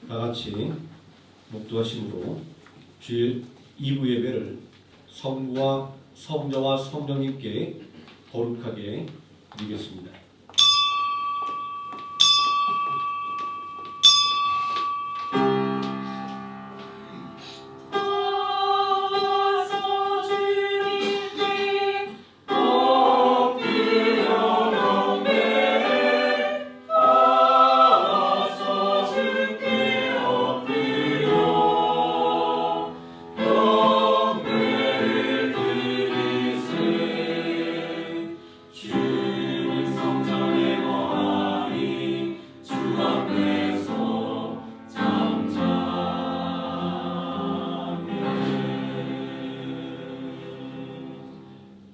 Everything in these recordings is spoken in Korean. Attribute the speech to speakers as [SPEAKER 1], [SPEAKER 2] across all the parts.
[SPEAKER 1] 다같이 목도하심으로 주일 2부 예배를 성부와 성자와 성령님께 거룩하게 드리겠습니다.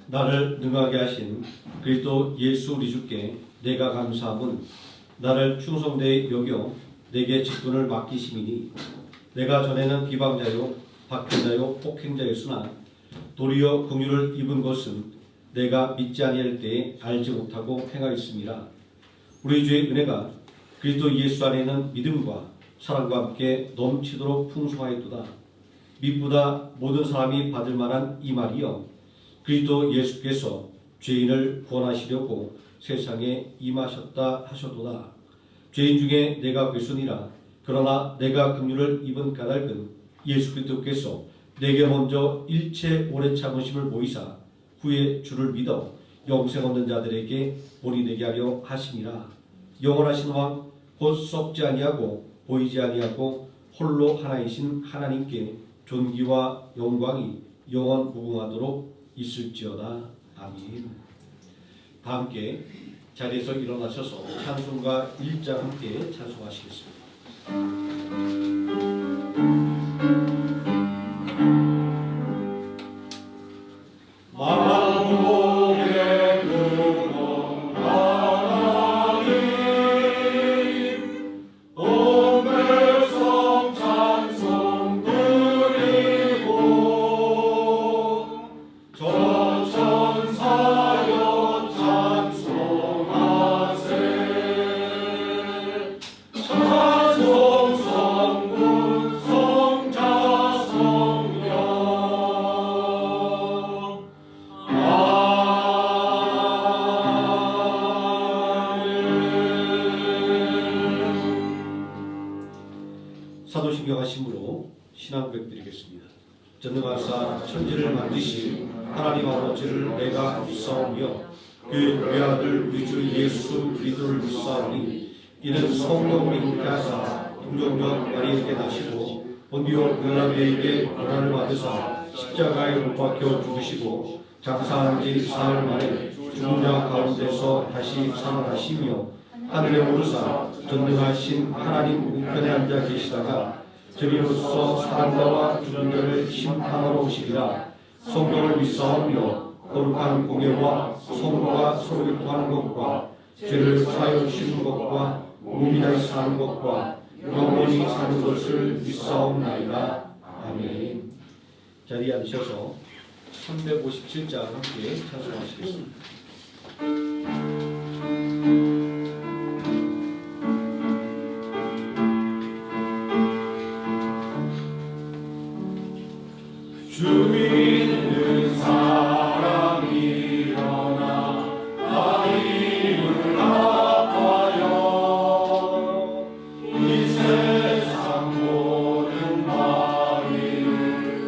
[SPEAKER 1] 나를 능하게 하신 그리스도 예수 우리 주께 내가 감사함은 나를 충성되이 여겨 내게 직분을 맡기심이니 내가 전에는 비방자요 박해자요 폭행자였으나 도리어 긍휼을 입은 것은 내가 믿지 아니할 때에 알지 못하고 행하였습니다. 우리 주의 은혜가 그리스도 예수 안에는 믿음과 사랑과 함께 넘치도록 풍성하였도다. 믿보다 모든 사람이 받을 만한 이 말이여 그리스도 예수께서 죄인을 구원하시려고 세상에 임하셨다 하셔도다. 죄인 중에 내가 괴순이라. 그러나 내가 긍휼을 입은 까닭은 예수 그리스도께서 내게 먼저 일체 오래 참으심을 보이사 후에 주를 믿어 영생 얻는 자들에게 본이 되게 하려 하심이라. 영원하신 왕 곧 썩지 아니하고 보이지 아니하고 홀로 하나이신 하나님께 존귀와 영광이 영원 무궁하도록 있을지어다. 아멘. 다 함께 자리에서 일어나셔서 찬송가 1장 함께 찬송하시겠습니다. 사도신경하심으로 신앙 고백드리겠습니다. 전능하사 천지를 만드신 하나님 아버지를 내가 믿사오며 그 외아들 우리 주 예수 그리스도를 믿사오니 이는 성령으로 잉태하사 동정녀 마리아에게 나시고 본디오 빌라도에게 고난을 받으사 십자가에 못 박혀 죽으시고 장사한 지 사흘 만에 죽은 자 가운데서 다시 살아나시며 하늘에 오르사 전능하신 하나님 우편에 앉아 계시다가 저리로서 사람과 죽은 자를 심판하러 오시리라. 성령을 믿사오며 거룩한 공예와 성도가 서로 교통하는 것과 죄를 사하여 주시는 것과 몸이 다시 사는 것과 영원히 사는 것을 믿사옵나이다. 아멘. 자리에 앉으셔서 357장 함께 찬송하시겠습니다.
[SPEAKER 2] 주 믿는 사람이 일어나 하나님을 아파요. 이 세상 모든 마귀를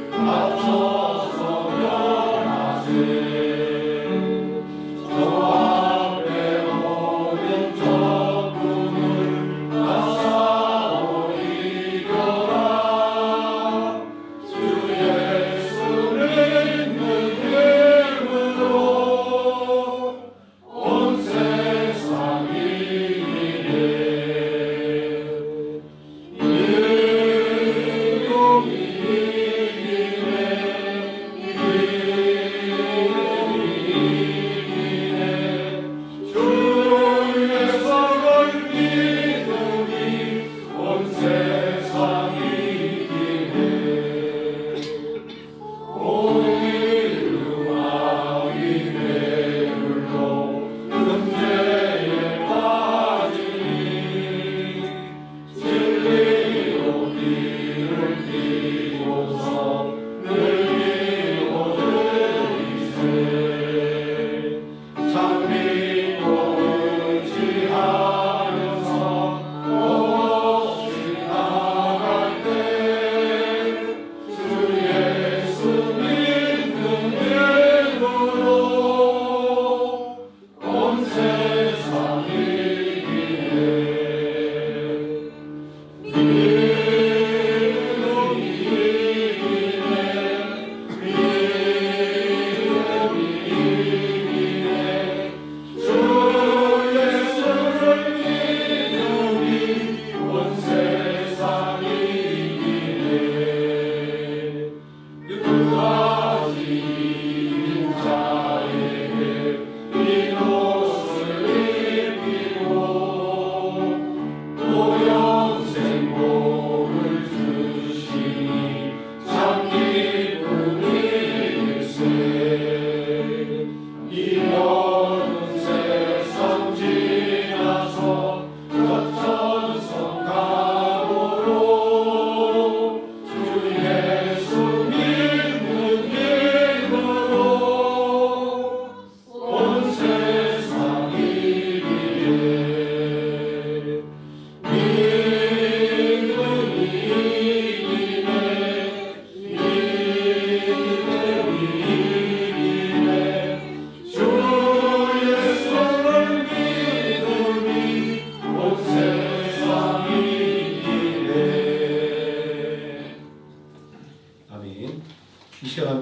[SPEAKER 2] 맞춰서 면하세. 저와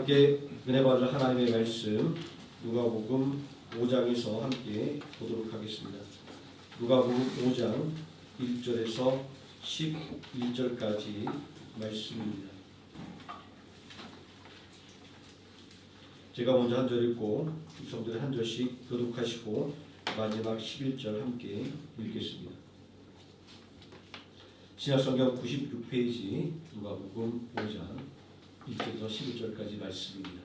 [SPEAKER 1] 함께 은혜 받을 하나님의 말씀 누가복음 5장에서 함께 보도록 하겠습니다. 누가복음 5장 1절에서 11절까지 말씀입니다. 제가 먼저 한 절 읽고 성도들 한 절씩 교독하시고 마지막 11절 함께 읽겠습니다. 신약성경 96페이지 누가복음 5장 1절에서 11절까지 말씀입니다.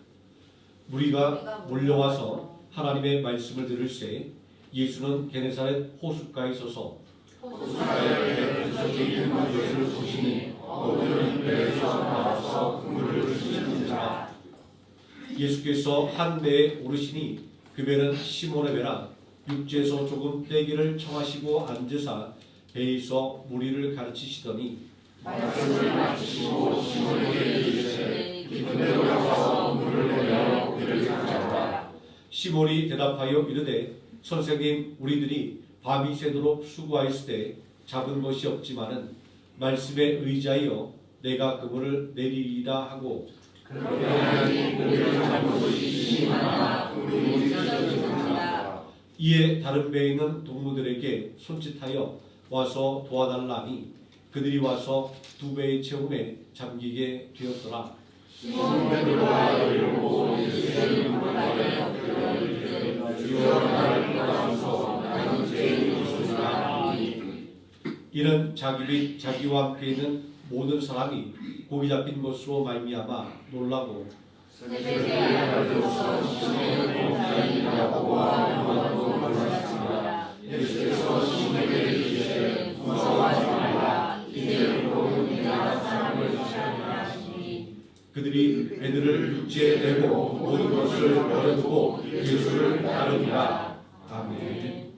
[SPEAKER 1] 무리가 몰려와서 하나님의 말씀을 들을새 예수는 게네사렛 호숫가에 서서
[SPEAKER 2] 호숫가에 배에서 뛰는 것을 보시니 어들은 배에서 나와서 그물을 씻는지라.
[SPEAKER 1] 예수께서 한 배에 오르시니 그 배는 시몬의 배라. 육지에서 조금 떼기를 청하시고 앉으사 배에서 무리를 가르치시더니
[SPEAKER 2] 말씀을 마치시고 시몬에게 이르시되 깊은 데로 가서 물을 내려 그를 잡아라.
[SPEAKER 1] 시몬이 대답하여 이르되 선생님, 우리들이 밤이 새도록 수고하였을 때 잡은 것이 없지만은 말씀에 의지하여 내가 그물을 내리리다 하고
[SPEAKER 2] 그러니 그를 잡은 것이 심하나 그물이 찢어지는지라.
[SPEAKER 1] 이에 다른 배에 있는 동무들에게 손짓하여 와서 도와달라니 그들이 와서 두 배의 체험에 잠기게 되었더라.
[SPEAKER 2] 시몬 베드로가 이르고 예수의 이름을 말하여 그를 이르되 주여 나를 떠나소서 나는 죄인이소이다.
[SPEAKER 1] 이는 자기 및 자기와 함께 있는 모든 사람이 고기 잡힌 것으로 말미암아 놀라고
[SPEAKER 2] 세대에 알려서 시몬을 본자인 야고보와 요한도 놀랐습니다. 예수께서 시몬에게 이르시되 무서워하지 말라. 이제로 내가 사람을 취하리라 하시니
[SPEAKER 1] 그들이 배들을 육지에 내고 모든 것을 버려두고 예수를 따르니라. 아멘.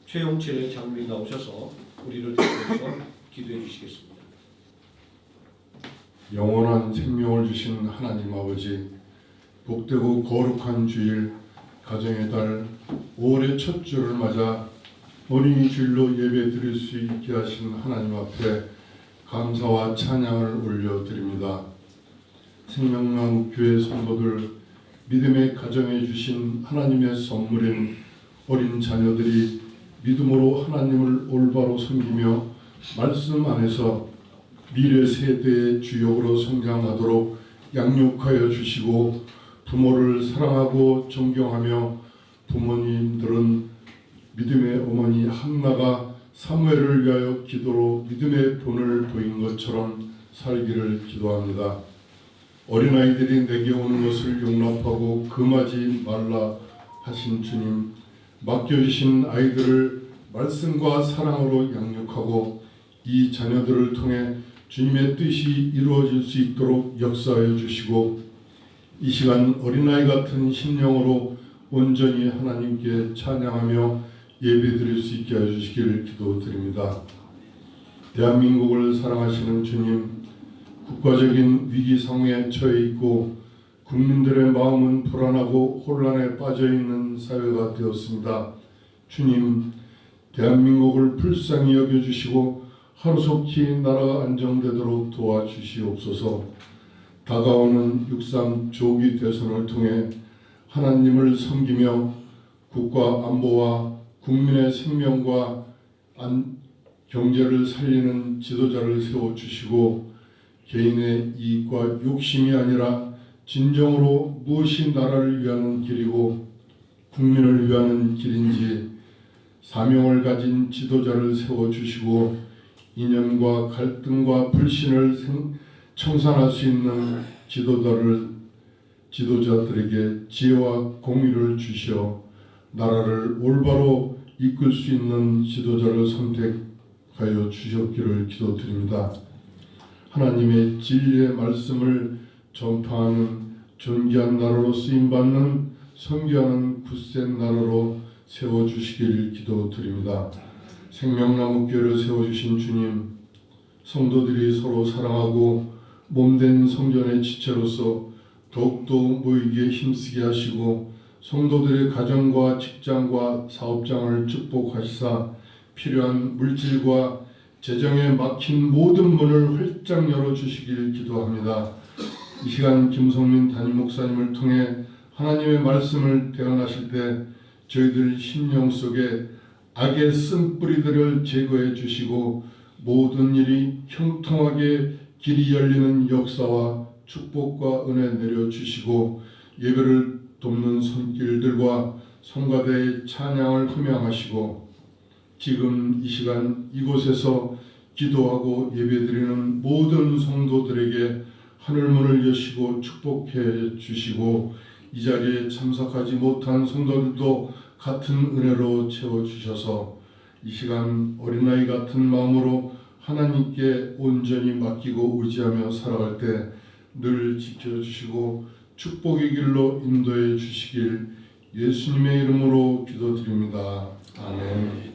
[SPEAKER 1] 최용철 장로님 나오셔서 우리를 위해서 기도해 주시겠습니다.
[SPEAKER 3] 영원한 생명을 주신 하나님 아버지, 복되고 거룩한 주일 가정의 달 5월의 첫 주를 맞아 어린이 주일로 예배 드릴 수 있게 하신 하나님 앞에 감사와 찬양을 올려드립니다. 생명나무 교회 성도들, 믿음의 가정에 주신 하나님의 선물인 어린 자녀들이 믿음으로 하나님을 올바로 섬기며 말씀 안에서 미래 세대의 주역으로 성장하도록 양육하여 주시고 부모를 사랑하고 존경하며 부모님들은 믿음의 어머니 한나가 사무엘을 위하여 기도로 믿음의 본을 보인 것처럼 살기를 기도합니다. 어린아이들이 내게 오는 것을 용납하고 금하지 말라 하신 주님, 맡겨주신 아이들을 말씀과 사랑으로 양육하고 이 자녀들을 통해 주님의 뜻이 이루어질 수 있도록 역사하여 주시고 이 시간 어린아이 같은 심령으로 온전히 하나님께 찬양하며 예배드릴 수 있게 해주시기를 기도드립니다. 대한민국을 사랑하시는 주님, 국가적인 위기 상황에 처해 있고 국민들의 마음은 불안하고 혼란에 빠져 있는 사회가 되었습니다. 주님, 대한민국을 불쌍히 여겨주시고 하루속히 나라가 안정되도록 도와주시옵소서. 다가오는 6.3 조기 대선을 통해 하나님을 섬기며 국가 안보와 국민의 생명과 경제를 살리는 지도자를 세워주시고 개인의 이익과 욕심이 아니라 진정으로 무엇이 나라를 위하는 길이고 국민을 위하는 길인지 사명을 가진 지도자를 세워주시고 이념과 갈등과 불신을 청산할 수 있는 지도자들에게 지혜와 공의를 주시어 나라를 올바로 이끌 수 있는 지도자를 선택하여 주셨기를 기도드립니다. 하나님의 진리의 말씀을 전파하는 존귀한 나라로 쓰임받는 선교하는 굳센 나라로 세워주시길 기도드립니다. 생명나무 교회를 세워주신 주님, 성도들이 서로 사랑하고 몸된 성전의 지체로서 더욱더 모이기에 힘쓰게 하시고 성도들의 가정과 직장과 사업장을 축복하시사 필요한 물질과 재정에 막힌 모든 문을 활짝 열어주시길 기도합니다. 이 시간 김성민 담임 목사님을 통해 하나님의 말씀을 대언하실 때 저희들 심령 속에 악의 쓴뿌리들을 제거해 주시고 모든 일이 형통하게 길이 열리는 역사와 축복과 은혜 내려주시고 예배를 돕는 손길들과 성가대의 찬양을 흠양하시고 지금 이 시간 이곳에서 기도하고 예배드리는 모든 성도들에게 하늘문을 여시고 축복해 주시고 이 자리에 참석하지 못한 성도들도 같은 은혜로 채워주셔서 이 시간 어린아이 같은 마음으로 하나님께 온전히 맡기고 의지하며 살아갈 때 늘 지켜주시고 축복의 길로 인도해 주시길 예수님의 이름으로 기도드립니다. 아멘.
[SPEAKER 2] 우리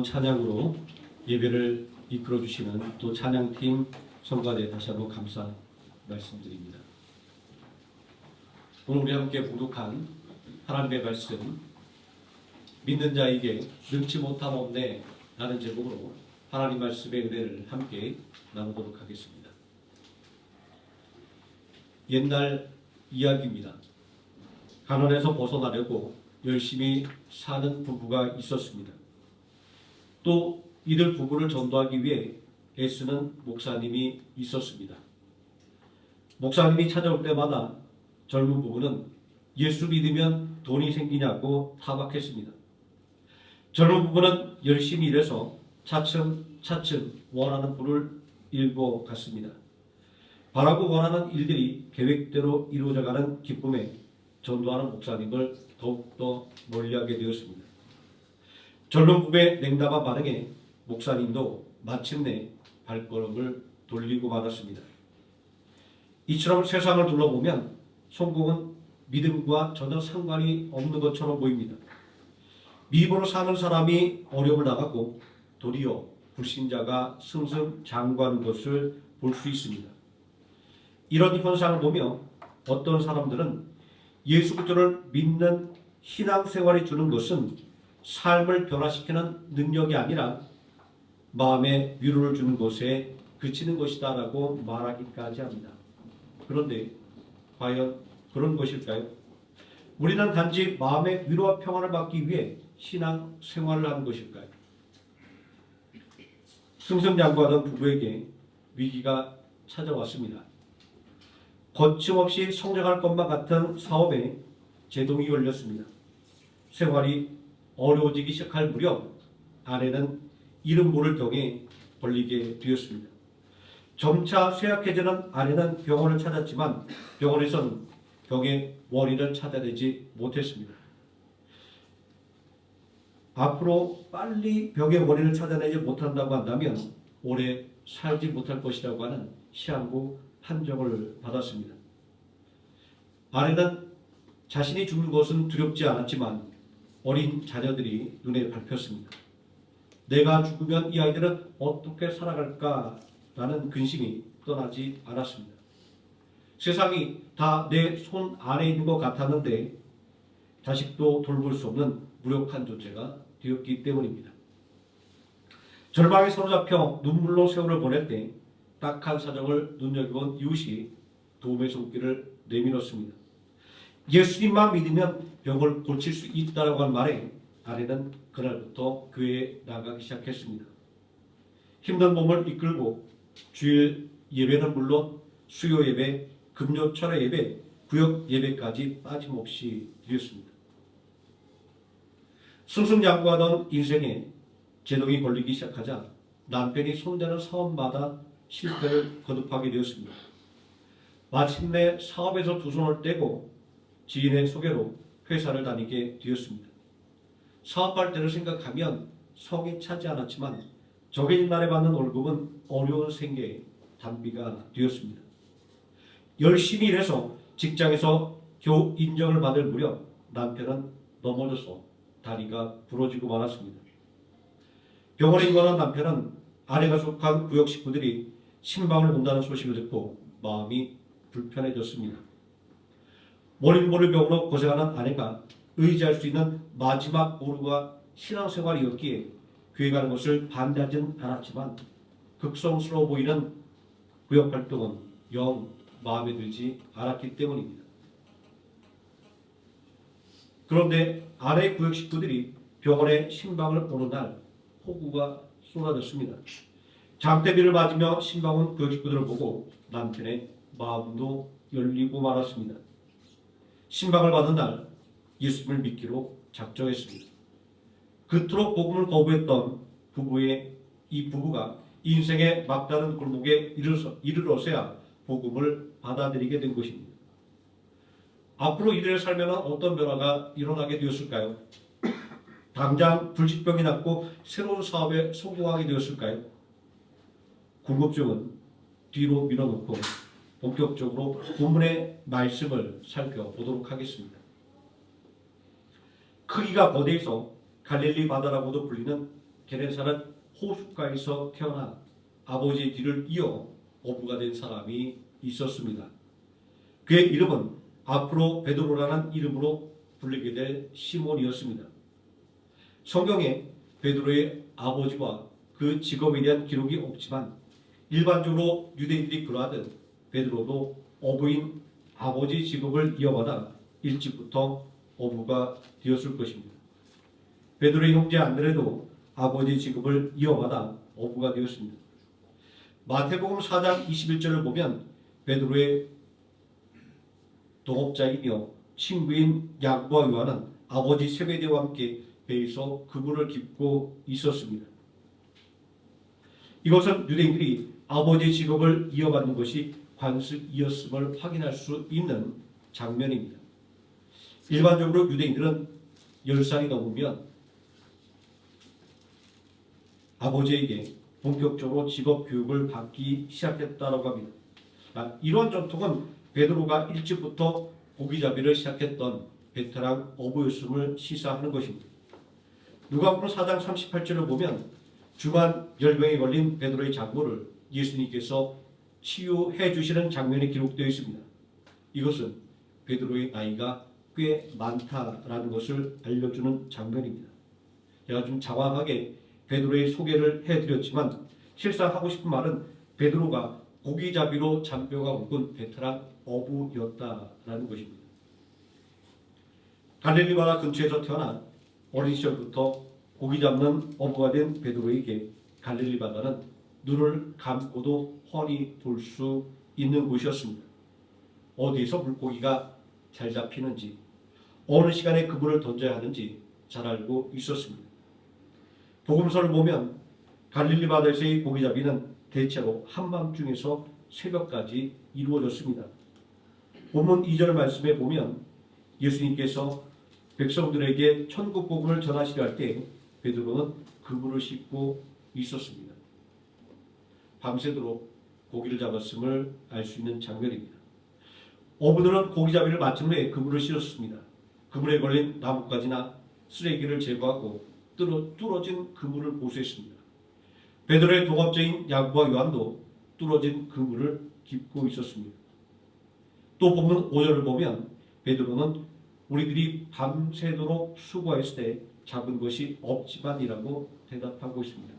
[SPEAKER 1] 찬양으로 예배를 이끌어 주시는 또 찬양팀 성가대 다시 한번 감사 말씀드립니다. 오늘 우리 함께 봉독한 하나님의 말씀, 믿는 자에게 능치 못함 없네 라는 제목으로 하나님 말씀의 은혜를 함께 나누도록 하겠습니다. 옛날 이야기입니다. 가난에서 벗어나려고 열심히 사는 부부가 있었습니다. 또 이들 부부를 전도하기 위해 애쓰는 목사님이 있었습니다. 목사님이 찾아올 때마다 젊은 부부는 예수 믿으면 돈이 생기냐고 타박했습니다. 젊은 부부는 열심히 일해서 차츰차츰 원하는 부를 이루어갔습니다. 바라고 원하는 일들이 계획대로 이루어져가는 기쁨에 전도하는 목사님을 더욱더 멀리하게 되었습니다. 젊은 부부의 냉담한 반응에 목사님도 마침내 발걸음을 돌리고 말았습니다. 이처럼 세상을 둘러보면 성공은 믿음과 전혀 상관이 없는 것처럼 보입니다. 미입으로 사는 사람이 어려움을 당하고 도리어 불신자가 승승장구하는 것을 볼 수 있습니다. 이런 현상을 보며 어떤 사람들은 예수 그리스도를 믿는 신앙생활이 주는 것은 삶을 변화시키는 능력이 아니라 마음의 위로를 주는 것에 그치는 것이다 라고 말하기까지 합니다. 그런데 과연 그런 것일까요? 우리는 단지 마음의 위로와 평안을 받기 위해 신앙생활을 하는 것일까요? 승승장구하던 부부에게 위기가 찾아왔습니다. 거침없이 성장할 것만 같은 사업에 제동이 걸렸습니다. 생활이 어려워지기 시작할 무렵 아내는 이른 물을 병에 걸리게 되었습니다. 점차 쇠약해지는 아내는 병원을 찾았지만 병원에서는 병의 원인을 찾아내지 못했습니다. 앞으로 빨리 병의 원인을 찾아내지 못한다고 한다면 오래 살지 못할 것이라고 하는 시한부 판정을 받았습니다. 아내는 자신이 죽는 것은 두렵지 않았지만 어린 자녀들이 눈에 밟혔습니다. 내가 죽으면 이 아이들은 어떻게 살아갈까라는 근심이 떠나지 않았습니다. 세상이 다 내 손 안에 있는 것 같았는데 자식도 돌볼 수 없는 무력한 존재가 되었기 때문입니다. 절망에 사로잡혀 눈물로 세월을 보낼 때 딱한 사정을 눈여겨본 이웃이 도움의 손길을 내밀었습니다. 예수님만 믿으면 병을 고칠 수 있다라고 한 말에 아내는 그날부터 교회에 나가기 시작했습니다. 힘든 몸을 이끌고 주일 예배는 물론 수요 예배, 금요 철회 예배, 구역 예배까지 빠짐없이 드렸습니다. 승승장구하던 인생에 제동이 걸리기 시작하자 남편이 손대는 사업마다 실패를 거듭하게 되었습니다. 마침내 사업에서 두 손을 떼고 지인의 소개로 회사를 다니게 되었습니다. 사업할 때를 생각하면 성이 차지 않았지만 정해진 날에 받는 월급은 어려운 생계의 단비가 되었습니다. 열심히 일해서 직장에서 겨우 인정을 받을 무렵 남편은 넘어져서 다리가 부러지고 말았습니다. 병원에 입원한 남편은 아내가 속한 구역 식구들이 신방을 온다는 소식을 듣고 마음이 불편해졌습니다. 몰입모르병으로 고생하는 아내가 의지할 수 있는 마지막 보루가 신앙생활이었기에 교회 가는 것을 반대하진 않았지만 극성스러워 보이는 구역활동은 영 마음에 들지 않았기 때문입니다. 그런데 아내의 구역 식구들이 병원에 신방을 오는 날 폭우가 쏟아졌습니다. 장대비를 맞으며 신방온 구역 식구들을 보고 남편의 마음도 열리고 말았습니다. 신방을 받은 날 예수님을 믿기로 작정했습니다. 그토록 복음을 거부했던 이 부부가 인생의 막다른 골목에 이르러서야 복음을 받아들이게 된 것입니다. 앞으로 이들의 삶에는 어떤 변화가 일어나게 되었을까요? 당장 불치병이 낫고 새로운 사업에 성공하게 되었을까요? 궁금증은 뒤로 밀어놓고 본격적으로 본문의 말씀을 살펴보도록 하겠습니다. 크기가 거대해서 갈릴리 바다라고도 불리는 게네사렛 호숫가에서 태어나 아버지의 뒤를 이어 어부가 된 사람이 있었습니다. 그의 이름은 앞으로 베드로라는 이름으로 불리게 될 시몬이었습니다. 성경에 베드로의 아버지와 그 직업에 대한 기록이 없지만 일반적으로 유대인들이 그러하듯 베드로도 어부인 아버지 직업을 이어받아 일찍부터 어부가 되었을 것입니다. 베드로의 형제 안드레도 아버지 직업을 이어받아 어부가 되었습니다. 마태복음 4장 21절을 보면 베드로의 동업자이며 친구인 야고보와 요한은 아버지 세베대와 함께 배에서 그물을 깁고 있었습니다. 이것은 유대인들이 아버지 직업을 이어받는 것이 관습이었음을 확인할 수 있는 장면입니다. 일반적으로 유대인들은 10살이 넘으면 아버지에게 본격적으로 직업 교육을 받기 시작했다고 합니다. 이런 전통은 베드로가 일찍부터 고기잡이를 시작했던 베테랑 어부였음을 시사하는 것입니다. 누가복음 4장 38절을 보면 주만 열병에 걸린 베드로의 장모를 예수님께서 치유해 주시는 장면이 기록되어 있습니다. 이것은 베드로의 나이가 꽤 많다라는 것을 알려주는 장면입니다. 제가 좀 장황하게 베드로의 소개를 해드렸지만 실상 하고 싶은 말은 베드로가 고기잡이로 잔뼈가 굵은 베테랑 어부였다라는 것입니다. 갈릴리 바다 근처에서 태어나 어린 시절부터 고기 잡는 어부가 된 베드로에게 갈릴리 바다는 눈을 감고도 훤히 볼 수 있는 곳이었습니다. 어디에서 물고기가 잘 잡히는지, 어느 시간에 그물을 던져야 하는지 잘 알고 있었습니다. 복음서를 보면 갈릴리 바다에서의 고기잡이는 대체로 한밤중에서 새벽까지 이루어졌습니다. 본문 2절 말씀에 보면 예수님께서 백성들에게 천국 복음을 전하시려 할 때 베드로는 그물을 싣고 있었습니다. 밤새도록 고기를 잡았음을 알 수 있는 장면입니다. 어부들은 고기잡이를 마친 후에 그물을 실었습니다. 그물에 걸린 나뭇가지나 쓰레기를 제거하고 뚫어진 그물을 보수했습니다. 베드로의 동업자인 야고보와 요한도 뚫어진 그물을 깁고 있었습니다. 또 본문 5절을 보면 베드로는 우리들이 밤새도록 수고했을 때 잡은 것이 없지만이라고 대답하고 있습니다.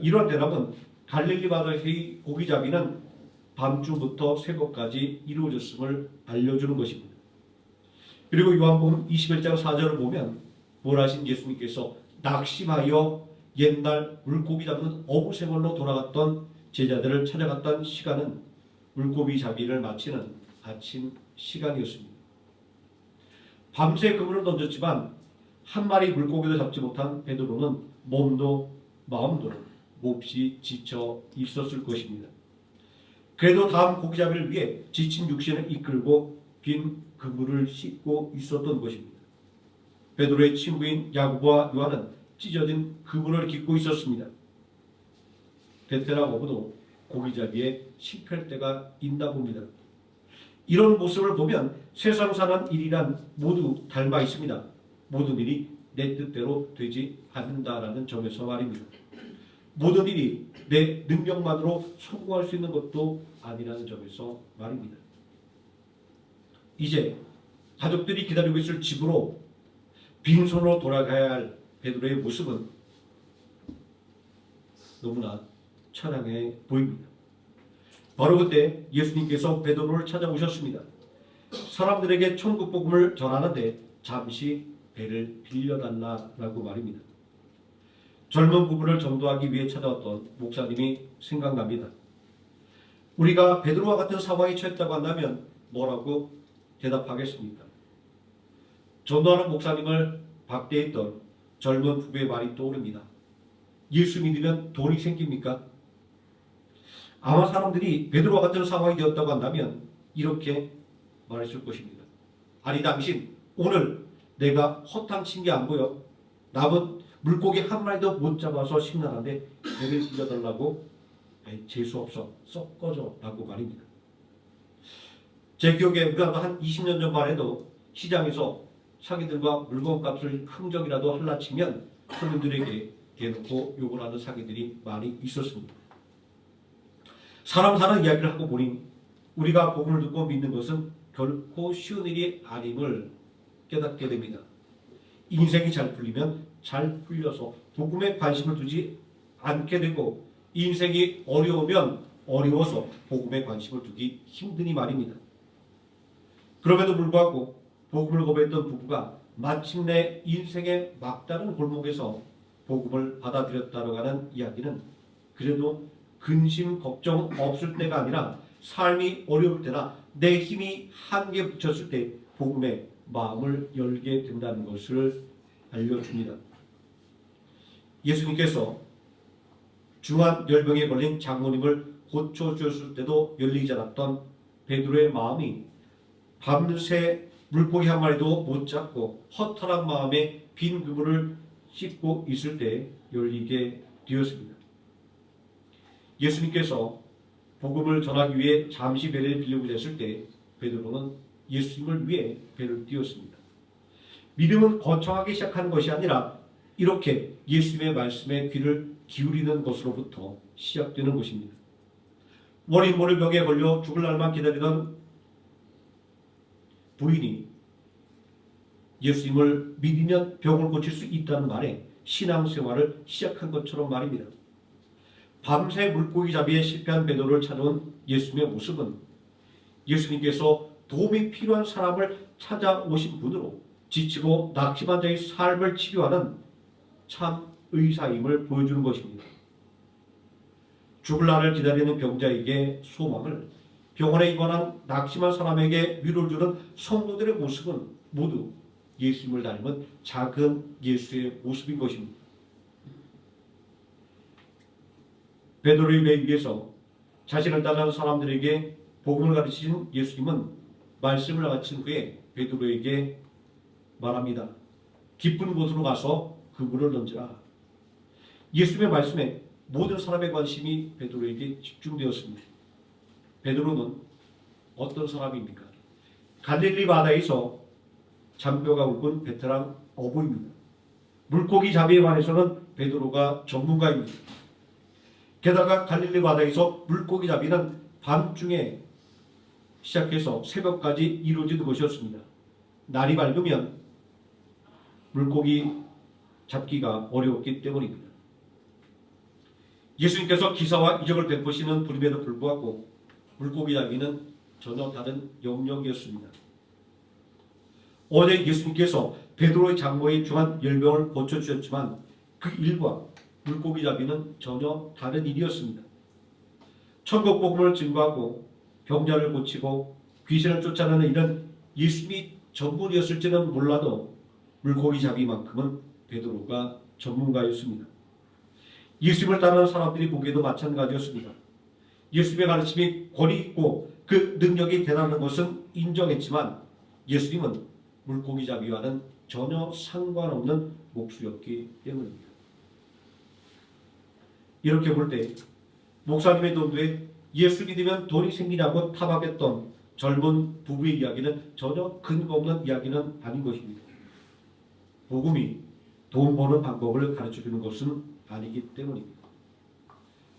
[SPEAKER 1] 이런 대답은 갈릴리 바다의 고기잡이는 밤중부터 새벽까지 이루어졌음을 알려주는 것입니다. 그리고 요한복음 21장 4절을 보면 부활하신 예수님께서 낙심하여 옛날 물고기 잡는 어부생활로 돌아갔던 제자들을 찾아갔던 시간은 물고기 잡이를 마치는 아침 시간이었습니다. 밤새 그물을 던졌지만 한 마리 물고기도 잡지 못한 베드로는 몸도 마음도 몹시 지쳐 있었을 것입니다. 그래도 다음 고기잡이를 위해 지친 육신을 이끌고 빈 그물을 싣고 있었던 것입니다. 베드로의 친구인 야고보와 요한은 찢어진 그물을 깃고 있었습니다. 베테랑 어부도 고기잡이에 실패할 때가 있나 봅니다. 이런 모습을 보면 세상 사는 일이란 모두 닮아 있습니다. 모든 일이 내 뜻대로 되지 않는다라는 점에서 말입니다. 모든 일이 내 능력만으로 성공할 수 있는 것도 아니라는 점에서 말입니다. 이제 가족들이 기다리고 있을 집으로 빈손으로 돌아가야 할 베드로의 모습은 너무나 처량해 보입니다. 바로 그때 예수님께서 베드로를 찾아오셨습니다. 사람들에게 천국 복음을 전하는데 잠시 배를 빌려달라고 말입니다. 젊은 부부를 전도하기 위해 찾아왔던 목사님이 생각납니다. 우리가 베드로와 같은 상황에 처했다고 한다면 뭐라고 대답하겠습니까? 전도하는 목사님을 박대했던 젊은 부부의 말이 떠오릅니다. 예수 믿으면 돈이 생깁니까? 아마 사람들이 베드로와 같은 상황이 되었다고 한다면 이렇게 말했을 것입니다. 아니 당신 오늘 내가 허탕 친 게 안 보여? 남은 물고기 한 마리도 못 잡아서 심란한데 배를 빌려달라고? 재수없어 썩 꺼져 라고 말입니다. 제 기억에 우리가 한 20년 전만 해도 시장에서 자기들과 물건값을 흥정이라도 할라치면 손님들에게 대놓고 욕을 하는 사기들이 많이 있었습니다. 사람 사는 이야기를 하고 보니 우리가 복음을 듣고 믿는 것은 결코 쉬운 일이 아님을 깨닫게 됩니다. 인생이 잘 풀리면 잘 풀려서 복음에 관심을 두지 않게 되고, 인생이 어려우면 어려워서 복음에 관심을 두기 힘드니 말입니다. 그럼에도 불구하고 복음을 고백했던 부부가 마침내 인생의 막다른 골목에서 복음을 받아들였다고 하는 이야기는 그래도 근심 걱정 없을 때가 아니라 삶이 어려울 때나 내 힘이 한계에 부쳤을 때 복음에 마음을 열게 된다는 것을 알려줍니다. 예수님께서 중한 열병에 걸린 장모님을 고쳐주었을 때도 열리지 않았던 베드로의 마음이 밤새 물고기 한 마리도 못 잡고 허탈한 마음에 빈 그물을 씻고 있을 때 열리게 되었습니다. 예수님께서 복음을 전하기 위해 잠시 배를 빌려고 했을 때 베드로는 예수님을 위해 배를 띄웠습니다. 믿음은 거창하게 시작하는 것이 아니라 이렇게 예수님의 말씀에 귀를 기울이는 것으로부터 시작되는 것입니다. 원인 모를 병에 걸려 죽을 날만 기다리던 부인이 예수님을 믿으면 병을 고칠 수 있다는 말에 신앙생활을 시작한 것처럼 말입니다. 밤새 물고기 잡이에 실패한 베드로를 찾아온 예수님의 모습은 예수님께서 도움이 필요한 사람을 찾아오신 분으로 지치고 낙심한 자의 삶을 치료하는 참 의사임을 보여주는 것입니다. 죽을 날을 기다리는 병자에게 소망을, 병원에 입원한 낙심한 사람에게 위로를 주는 성도들의 모습은 모두 예수님을 닮은 작은 예수의 모습인 것입니다. 베드로의 일에 의해서 자신을 따르는 사람들에게 복음을 가르치신 예수님은 말씀을 마친 후에 베드로에게 말합니다. 깊은 곳으로 가서 그물을 던지라. 예수님의 말씀에 모든 사람의 관심이 베드로에게 집중되었습니다. 베드로는 어떤 사람입니까? 갈릴리 바다에서 잔뼈가 굵은 베테랑 어부입니다. 물고기 잡이에 관해서는 베드로가 전문가입니다. 게다가 갈릴리 바다에서 물고기 잡이는 밤중에 시작해서 새벽까지 이루어지는 것이었습니다. 날이 밝으면 물고기 잡기가 어려웠기 때문입니다. 예수님께서 기사와 이적을 베푸시는 분임에도 불구하고 물고기 잡기는 전혀 다른 영역이었습니다. 어제 예수님께서 베드로의 장모의 중한 열병을 고쳐주셨지만 그 일과 물고기 잡이는 전혀 다른 일이었습니다. 천국 복음을 증거하고 병자를 고치고 귀신을 쫓아내는 일은 예수님이 전문이었을지는 몰라도 물고기 잡이만큼은 베드로가 전문가였습니다. 예수님을 따르는 사람들이 보기에도 마찬가지였습니다. 예수님의 가르침이 권위 있고 그 능력이 대단한 것은 인정했지만 예수님은 물고기 잡이와는 전혀 상관없는 몫이었기 때문입니다. 이렇게 볼 때 목사님의 돈도에 예수 믿으면 돈이 생기냐고 타박했던 젊은 부부의 이야기는 전혀 근거 없는 이야기는 아닌 것입니다. 복음이 돈 버는 방법을 가르쳐주는 것은 아니기 때문입니다.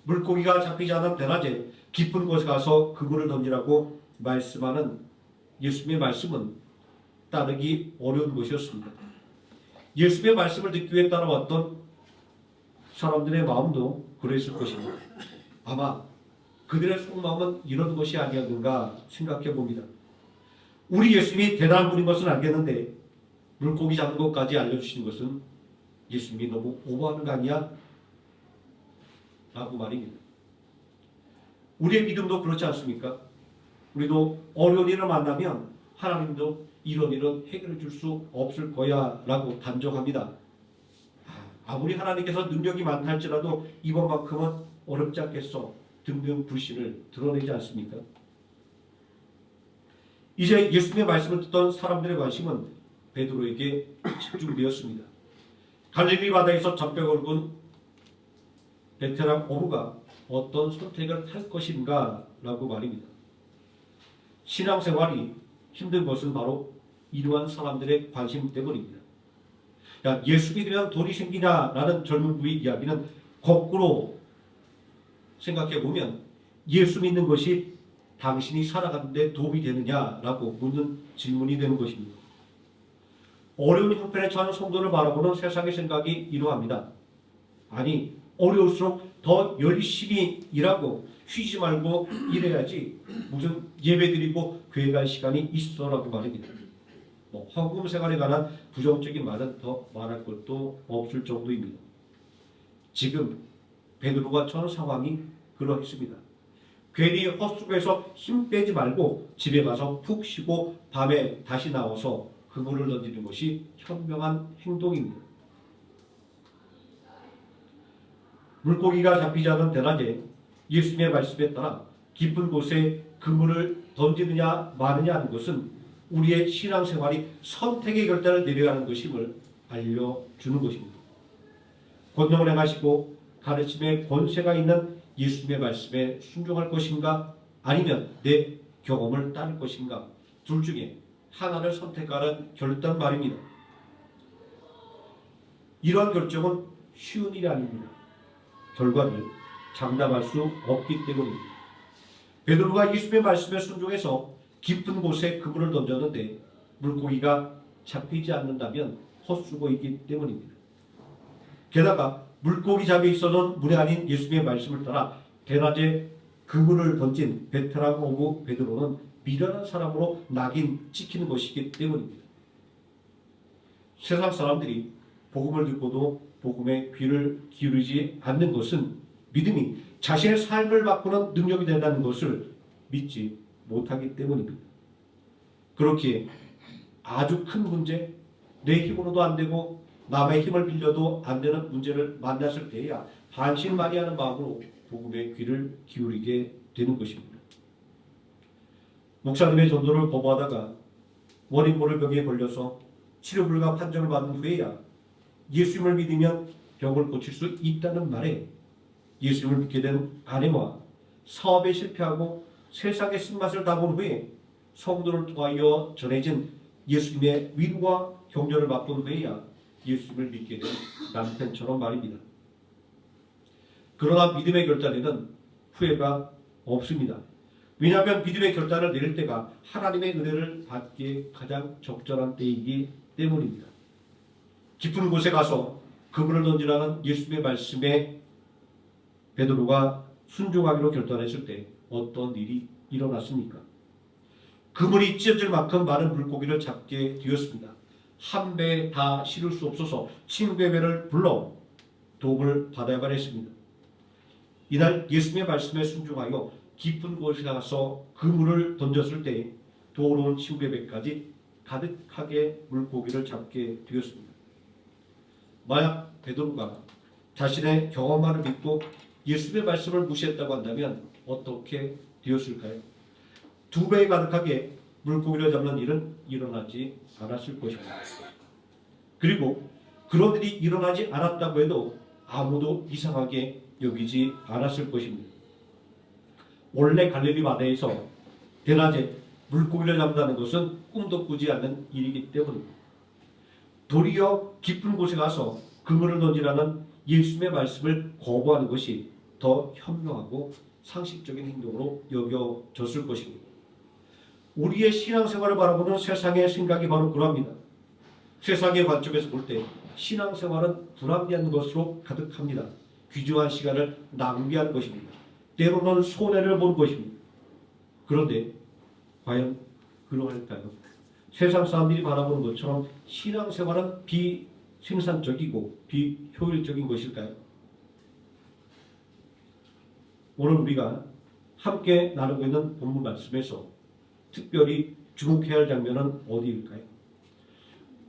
[SPEAKER 1] 물고기가 잡히지 않은 대낮에 깊은 곳에 가서 그물을 던지라고 말씀하는 예수님의 말씀은 따르기 어려운 것이었습니다. 예수님의 말씀을 듣기 위해 따라왔던 사람들의 마음도 그랬을 것입니다. 아마 그들의 속마음은 이런 것이 아니었는가 생각해 봅니다. 우리 예수님이 대단한 분인 것은 알겠는데 물고기 잡는 것까지 알려주시는 것은 예수님이 너무 오버하는 거 아니야? 라고 말입니다. 우리의 믿음도 그렇지 않습니까? 우리도 어려운 일을 만나면 하나님도 이런 일은 해결해 줄 수 없을 거야 라고 단정합니다. 아무리 하나님께서 능력이 많다 할지라도 이번만큼은 어렵지 않겠어 등등 불신을 드러내지 않습니까? 이제 예수님의 말씀을 듣던 사람들의 관심은 베드로에게 집중되었습니다. 갈릴리 바다에서 잔뼈가 굵은 베테랑 어부가 어떤 선택을 할 것인가 라고 말입니다. 신앙생활이 힘든 것은 바로 이러한 사람들의 관심 때문입니다. 야, 예수 믿으면 돈이 생기냐라는 젊은 부의 이야기는 거꾸로 생각해 보면 예수 믿는 것이 당신이 살아가는 데 도움이 되느냐라고 묻는 질문이 되는 것입니다. 어려운 형편에 처한 성도를 바라보는 세상의 생각이 이러합니다. 아니, 어려울수록 더 열심히 일하고 쉬지 말고 일해야지 무슨 예배드리고 교회 갈 시간이 있어라고 말입니다. 헌금 생활에 관한 부정적인 말은 더 말할 것도 없을 정도입니다. 지금 베드로가 처한 상황이 그러했습니다. 괜히 헛수고해서 힘 빼지 말고 집에 가서 푹 쉬고 밤에 다시 나와서 그물을 던지는 것이 현명한 행동입니다. 물고기가 잡히지 않은 대낮에 예수님의 말씀에 따라 깊은 곳에 그물을 던지느냐 마느냐 하는 것은 우리의 신앙생활이 선택의 결단을 내려가는 것임을 알려주는 것입니다. 권능을 행하시고 가르침에 권세가 있는 예수님의 말씀에 순종할 것인가 아니면 내 경험을 따를 것인가 둘 중에 하나를 선택하는 결단 말입니다. 이러한 결정은 쉬운 일이 아닙니다. 결과를 장담할 수 없기 때문입니다. 베드로가 예수님의 말씀에 순종해서 깊은 곳에 그물을 던졌는데 물고기가 잡히지 않는다면 헛수고이기 때문입니다. 게다가 물고기 잡에 있어서는 물이 아닌 예수님의 말씀을 따라 대낮에 그물을 던진 베테랑 어부 베드로는 미련한 사람으로 낙인 찍히는 것이기 때문입니다. 세상 사람들이 복음을 듣고도 복음에 귀를 기울이지 않는 것은 믿음이 자신의 삶을 바꾸는 능력이 된다는 것을 믿지 못하기 때문입니다. 그렇기에 아주 큰 문제, 내 힘으로도 안 되고 남의 힘을 빌려도 안 되는 문제를 만났을 때야 반신반의하는 마음으로 복음에 귀를 기울이게 되는 것입니다. 목사님의 전도를 거부하다가 원인 모를 병에 걸려서 치료 불가 판정을 받은 후에야 예수님을 믿으면 병을 고칠 수 있다는 말에 예수님을 믿게 된 아내와 사업에 실패하고 세상의 쓴맛을 다 본 후에 성도를 통하여 전해진 예수님의 위로와 격려를 맛본 후에야 예수님을 믿게 된 남편처럼 말입니다. 그러나 믿음의 결단에는 후회가 없습니다. 왜냐하면 믿음의 결단을 내릴 때가 하나님의 은혜를 받기에 가장 적절한 때이기 때문입니다. 깊은 곳에 가서 그물을 던지라는 예수님의 말씀에 베드로가 순종하기로 결단했을 때 어떤 일이 일어났습니까? 그물이 찢어질 만큼 많은 물고기를 잡게 되었습니다. 한 배에 다 실을 수 없어서 친구의 배를 불러 도움을 받아야만 했습니다. 이날 예수님의 말씀에 순종하여 깊은 곳에 가서 그물을 던졌을 때 도로운 친구의 배까지 가득하게 물고기를 잡게 되었습니다. 만약 베드로가 자신의 경험만을 믿고 예수님의 말씀을 무시했다고 한다면 어떻게 되었을까요? 2배 가득하게 물고기를 잡는 일은 일어나지 않았을 것입니다. 그리고 그런 일이 일어나지 않았다고 해도 아무도 이상하게 여기지 않았을 것입니다. 원래 갈릴리 바다에서 대낮에 물고기를 잡는다는 것은 꿈도 꾸지 않는 일이기 때문입니다. 도리어 깊은 곳에 가서 그물을 던지라는 예수님의 말씀을 거부하는 것이 더 현명하고 상식적인 행동으로 여겨졌을 것입니다. 우리의 신앙생활을 바라보는 세상의 생각이 바로 그럽니다. 세상의 관점에서 볼 때 신앙생활은 불합리한 것으로 가득합니다. 귀중한 시간을 낭비하는 것입니다. 때로는 손해를 보는 것입니다. 그런데 과연 그러할까요? 세상 사람들이 바라보는 것처럼 신앙생활은 비생산적이고 비효율적인 것일까요? 오늘 우리가 함께 나누고 있는 본문 말씀에서 특별히 주목해야 할 장면은 어디일까요?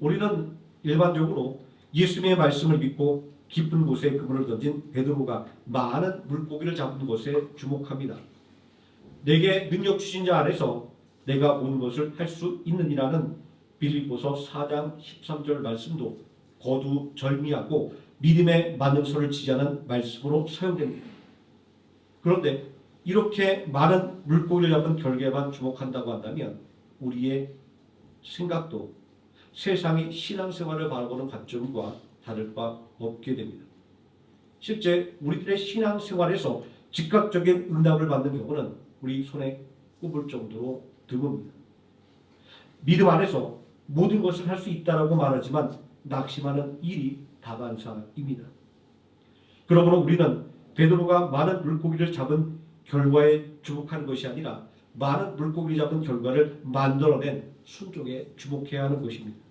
[SPEAKER 1] 우리는 일반적으로 예수님의 말씀을 믿고 깊은 곳에 그물을 던진 베드로가 많은 물고기를 잡은 것에 주목합니다. 내게 능력 주신 자 안에서 내가 모든 것을 할 수 있느니라는 빌립보서 4장 13절 말씀도 거두절미하고 믿음의 만능소를 지지하는 말씀으로 사용됩니다. 그런데 이렇게 많은 물고기를 잡은 결과만 주목한다고 한다면 우리의 생각도 세상이 신앙생활을 바라보는 관점과 다를 바 없게 됩니다. 실제 우리들의 신앙생활에서 즉각적인 응답을 받는 경우는 우리 손에 꼽을 정도로 드뭅니다. 믿음 안에서 모든 것을 할 수 있다라고 말하지만 낙심하는 일이 다반사입니다. 그러므로 우리는 베드로가 많은 물고기를 잡은 결과에 주목하는 것이 아니라 많은 물고기를 잡은 결과를 만들어낸 순종에 주목해야 하는 것입니다.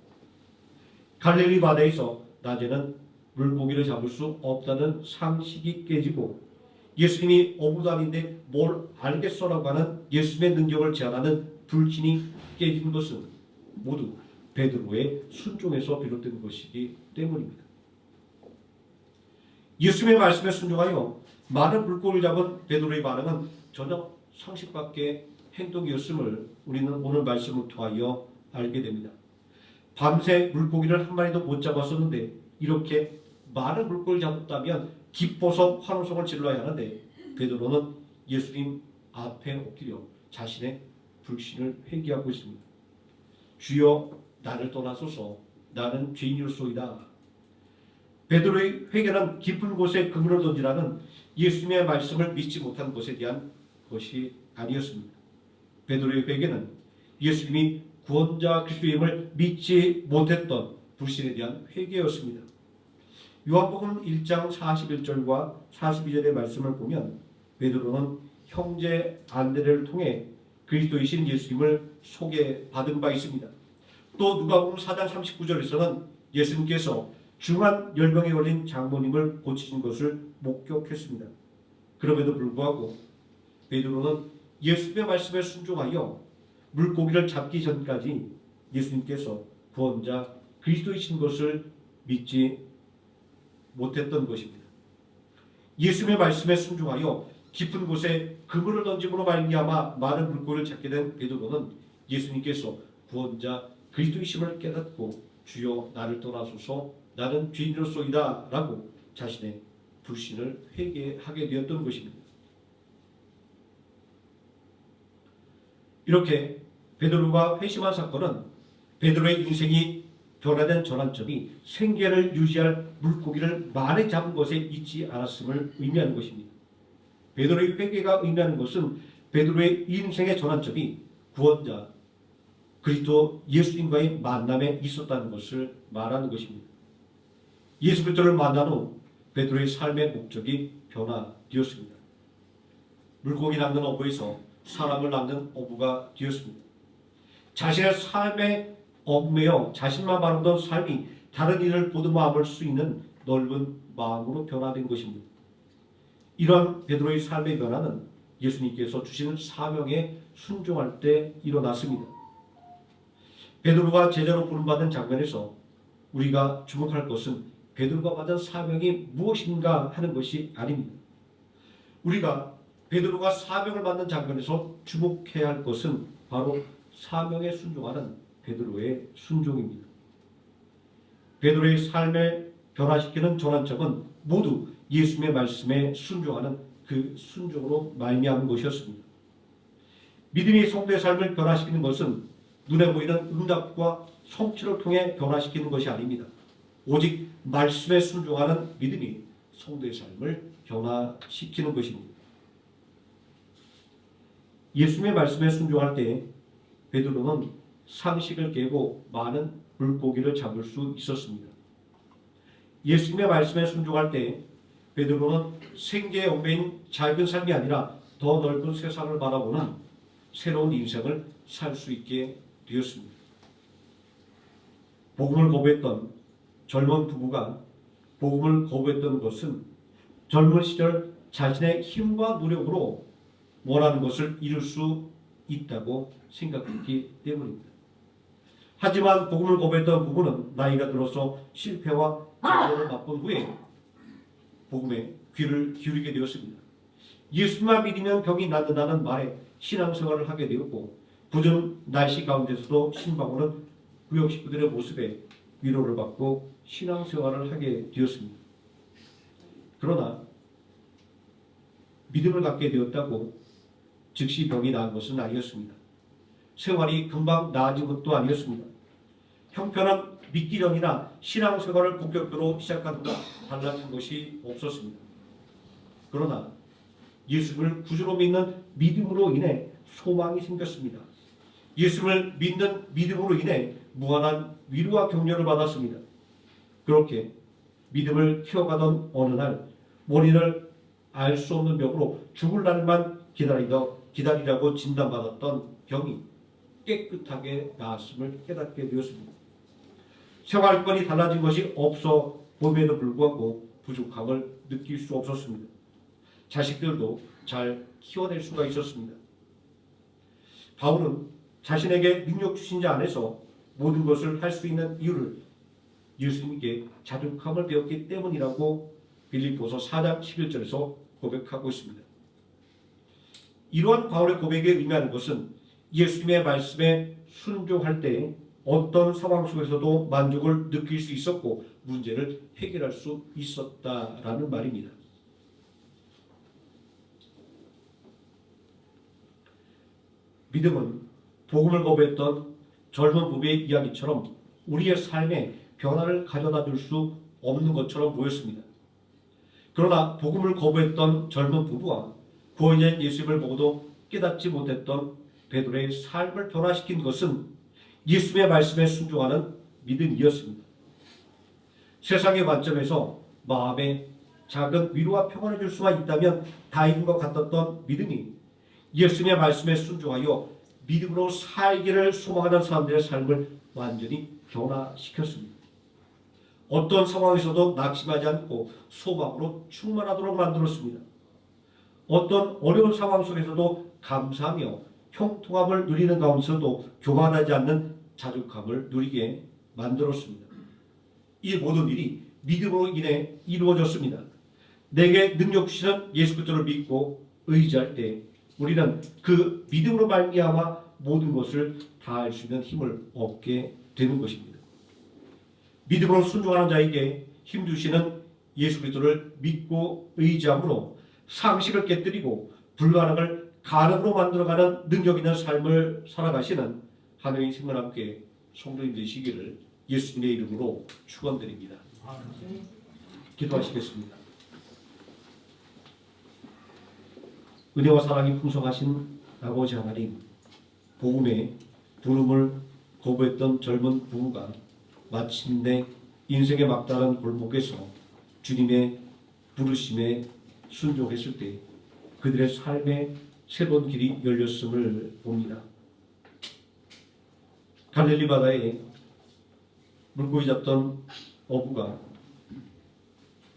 [SPEAKER 1] 갈릴리 바다에서 낮에는 물고기를 잡을 수 없다는 상식이 깨지고 예수님이 어부도 아닌데 뭘 알겠어라고 하는 예수님의 능력을 제한하는 불신이 깨진 것은 모두 베드로의 순종에서 비롯된 것이기 때문입니다. 예수님의 말씀에 순종하여 많은 물고기를 잡은 베드로의 반응은 전혀 상식 밖의 행동이었음을 우리는 오늘 말씀을 통하여 알게 됩니다. 밤새 물고기를 한 마리도 못 잡았었는데 이렇게 많은 물고기를 잡았다면 기뻐서 환호성을 질러야 하는데 베드로는 예수님 앞에 엎드려 자신의 불신을 회개하고 있습니다. 주여 나를 떠나소서 나는 죄인이로소이다. 베드로의 회개는 깊은 곳에 그물을 던지라는 예수님의 말씀을 믿지 못한 것에 대한 것이 아니었습니다. 베드로의 회개는 예수님이 구원자 그리스도임을 믿지 못했던 불신에 대한 회개였습니다. 요한복음 1장 41절과 42절의 말씀을 보면 베드로는 형제 안드레를 통해 그리스도이신 예수님을 소개받은 바 있습니다. 또 누가복음 4장 39절에서는 예수님께서 중한 열병에 걸린 장모님을 고치신 것을 목격했습니다. 그럼에도 불구하고 베드로는 예수님의 말씀에 순종하여 물고기를 잡기 전까지 예수님께서 구원자 그리스도이신 것을 믿지 못했던 것입니다. 예수님의 말씀에 순종하여 깊은 곳에 그물을 던짐으로 말미암아 많은 물고기를 잡게 된 베드로는 예수님께서 구원자 그리스도이심을 깨닫고 주여 나를 떠나소서 나는 죄인으로소이다 라고 자신의 불신을 회개하게 되었던 것입니다. 이렇게 베드로가 회심한 사건은 베드로의 인생이 변화된 전환점이 생계를 유지할 물고기를 많이 잡은 것에 있지 않았음을 의미하는 것입니다. 베드로의 회개가 의미하는 것은 베드로의 인생의 전환점이 구원자 그리스도 예수님과의 만남에 있었다는 것을 말하는 것입니다. 예수 그리스도를 만난 후 베드로의 삶의 목적이 변화되었습니다. 물고기 낚는 어부에서 사람을 낚는 어부가 되었습니다. 자신의 삶에 얽매여 자신만 바라보던 삶이 다른 이를 보듬어 수 있는 넓은 마음으로 변화된 것입니다. 이러한 베드로의 삶의 변화는 예수님께서 주시는 사명에 순종할 때 일어났습니다. 베드로가 제자로 부름받은 장면에서 우리가 주목할 것은 베드로가 받은 사명이 무엇인가 하는 것이 아닙니다. 우리가 베드로가 사명을 받는 장면에서 주목해야 할 것은 바로 사명에 순종하는 베드로의 순종입니다. 베드로의 삶을 변화시키는 전환점은 모두 예수님의 말씀에 순종하는 그 순종으로 말미암은 것이었습니다. 믿음이 성도의 삶을 변화시키는 것은 눈에 보이는 응답과 성취를 통해 변화시키는 것이 아닙니다. 오직 말씀에 순종하는 믿음이 성도의 삶을 변화시키는 것입니다. 예수님의 말씀에 순종할 때 베드로는 상식을 깨고 많은 물고기를 잡을 수 있었습니다. 예수님의 말씀에 순종할 때 베드로는 생계의 얽매인 작은 삶이 아니라 더 넓은 세상을 바라보는 새로운 인생을 살 수 있게 되었습니다. 복음을 거부했던 젊은 부부가 복음을 거부했던 것은 젊은 시절 자신의 힘과 노력으로 원하는 것을 이룰 수 있다고 생각했기 때문입니다. 하지만 복음을 거부했던 부부는 나이가 들어서 실패와 결과를 맛본 후에 복음에 귀를 기울이게 되었습니다. 예수만 믿으면 병이 낫는다는 말에 신앙생활을 하게 되었고 궂은 날씨 가운데서도 신방울은 구역 식구들의 모습에 위로를 받고 신앙생활을 하게 되었습니다. 그러나 믿음을 갖게 되었다고 즉시 병이 나은 것은 아니었습니다. 생활이 금방 나아진 것도 아니었습니다. 형편은 믿기령이나 신앙생활을 본격적으로 시작한다 달라진 것이 없었습니다. 그러나 예수를 구주로 믿는 믿음으로 인해 소망이 생겼습니다. 예수를 믿는 믿음으로 인해 무한한 위로와 격려를 받았습니다. 그렇게 믿음을 키워가던 어느 날 머리를 알 수 없는 병으로 죽을 날만 기다리라고 진단받았던 병이 깨끗하게 나았음을 깨닫게 되었습니다. 생활권이 달라진 것이 없어 봄에도 불구하고 부족함을 느낄 수 없었습니다. 자식들도 잘 키워낼 수가 있었습니다. 바울은 자신에게 능력 주신 자 안에서 모든 것을 할 수 있는 이유를 예수님께 자족함을 배웠기 때문이라고 빌립보서 4장 11절에서 고백하고 있습니다. 이러한 바울의 고백에 의미하는 것은 예수님의 말씀에 순종할 때 어떤 상황 속에서도 만족을 느낄 수 있었고 문제를 해결할 수 있었다라는 말입니다. 믿음은 복음을 거부했던 젊은 부부의 이야기처럼 우리의 삶에 변화를 가져다 줄 수 없는 것처럼 보였습니다. 그러나 복음을 거부했던 젊은 부부와 구원자인 예수님을 보고도 깨닫지 못했던 베드로의 삶을 변화시킨 것은 예수님의 말씀에 순종하는 믿음이었습니다. 세상의 관점에서 마음에 작은 위로와 평안을 줄 수만 있다면 다행인 것 같았던 믿음이 예수님의 말씀에 순종하여 믿음으로 살기를 소망하는 사람들의 삶을 완전히 변화시켰습니다. 어떤 상황에서도 낙심하지 않고 소망으로 충만하도록 만들었습니다. 어떤 어려운 상황 속에서도 감사하며 형통함을 누리는 가운데서도 교만하지 않는 자족함을 누리게 만들었습니다. 이 모든 일이 믿음으로 인해 이루어졌습니다. 내게 능력 주시는 예수 그리스도를 믿고 의지할 때 우리는 그 믿음으로 말미암아 모든 것을 다할 수 있는 힘을 얻게 되는 것입니다. 믿음으로 순종하는 자에게 힘 주시는 예수 그리스도를 믿고 의지함으로 상식을 깨뜨리고 불가능을 가능으로 만들어가는 능력 있는 삶을 살아가시는 하나님의 생명함께 성도님 되시기를 예수님의 이름으로 축원드립니다. 기도하시겠습니다. 은혜와 사랑이 풍성하신 아버지 하나님, 복음의 부름을 거부했던 젊은 부부가 마침내 인생의 막다른 골목에서 주님의 부르심에 순종했을 때 그들의 삶에 새로운 길이 열렸음을 봅니다. 갈릴리 바다에 물고기 잡던 어부가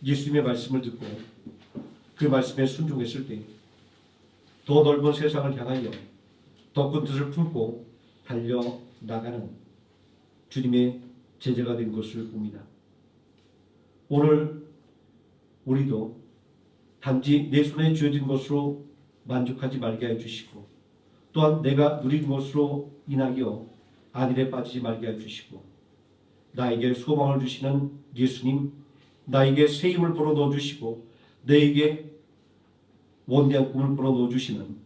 [SPEAKER 1] 예수님의 말씀을 듣고 그 말씀에 순종했을 때 더 넓은 세상을 향하여 더 큰 뜻을 품고 달려나가는 주님의 제자가 된 것을 봅니다. 오늘 우리도 단지 내 손에 쥐어진 것으로 만족하지 말게 해주시고 또한 내가 누린 것으로 인하여 안일에 빠지지 말게 해주시고 나에게 소망을 주시는 예수님, 나에게 새 힘을 불어넣어주시고 내게 원대한 꿈을 불어넣어주시는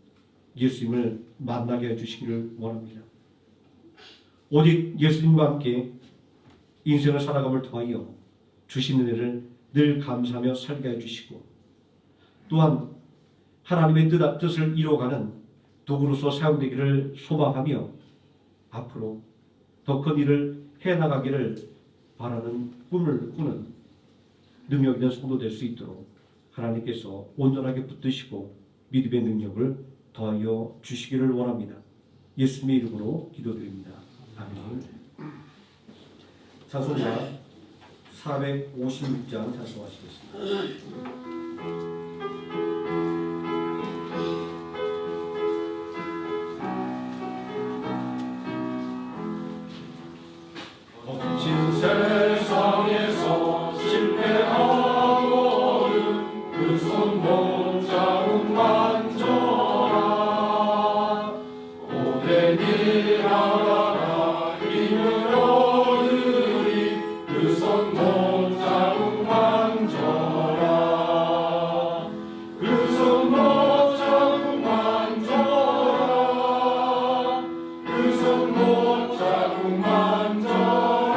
[SPEAKER 1] 예수님을 만나게 해주시기를 원합니다. 오직 예수님과 함께 인생을 살아감을 통하여 주신 은혜를 늘 감사하며 살게 해주시고 또한 하나님의 뜻을 이루어가는 도구로서 사용되기를 소망하며 앞으로 더 큰 일을 해나가기를 바라는 꿈을 꾸는 능력 있는 성도 될 수 있도록 하나님께서 온전하게 붙드시고 믿음의 능력을 더하여 주시기를 원합니다. 예수님의 이름으로 기도드립니다. 아멘. 찬송가 456장 찬송하시겠습니다.
[SPEAKER 2] 세상에서 실패하고는 그 손 못 잡은 만져라 고된 일 하다가 힘을 얻으리 그 손 못 잡은 만져라 그 손 못 잡은 만져라 그 손 못 잡은 만져라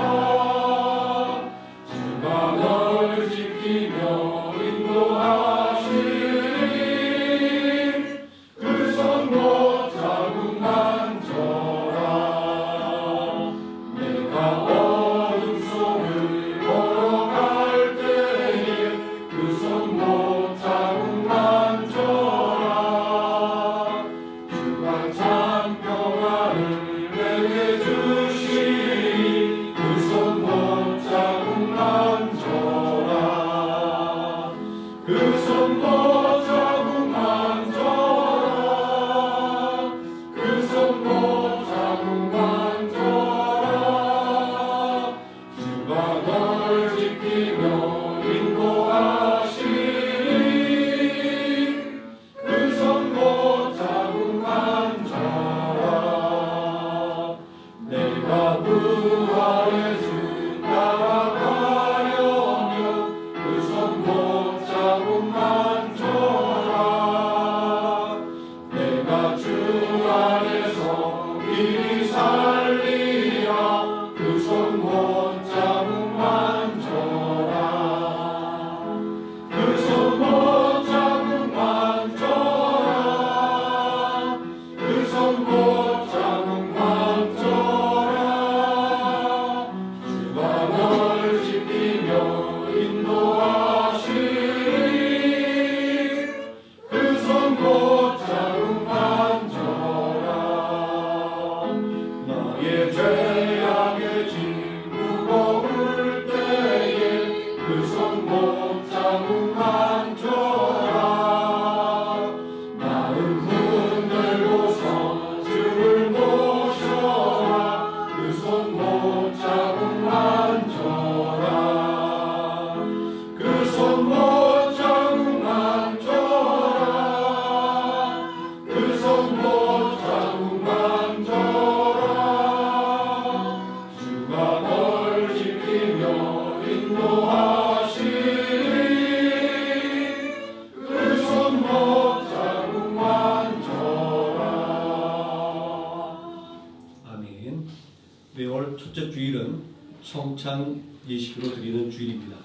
[SPEAKER 1] 첫째 주일은 성찬 예식으로 드리는 주일입니다.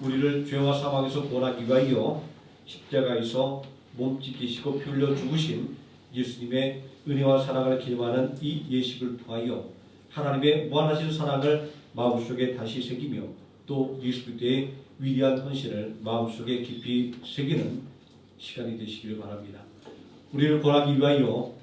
[SPEAKER 1] 우리를 죄와 사망에서 구원하기 위하여 십자가에서 몸 찢기시고 피 흘려 죽으신 예수님의 은혜와 사랑을 기념하는 이 예식을 통하여 하나님의 무한하신 사랑을 마음속에 다시 새기며 또 예수 그리스도의 위대한 헌신을 마음속에 깊이 새기는 시간이 되시기를 바랍니다. 우리를 구원하기 위하여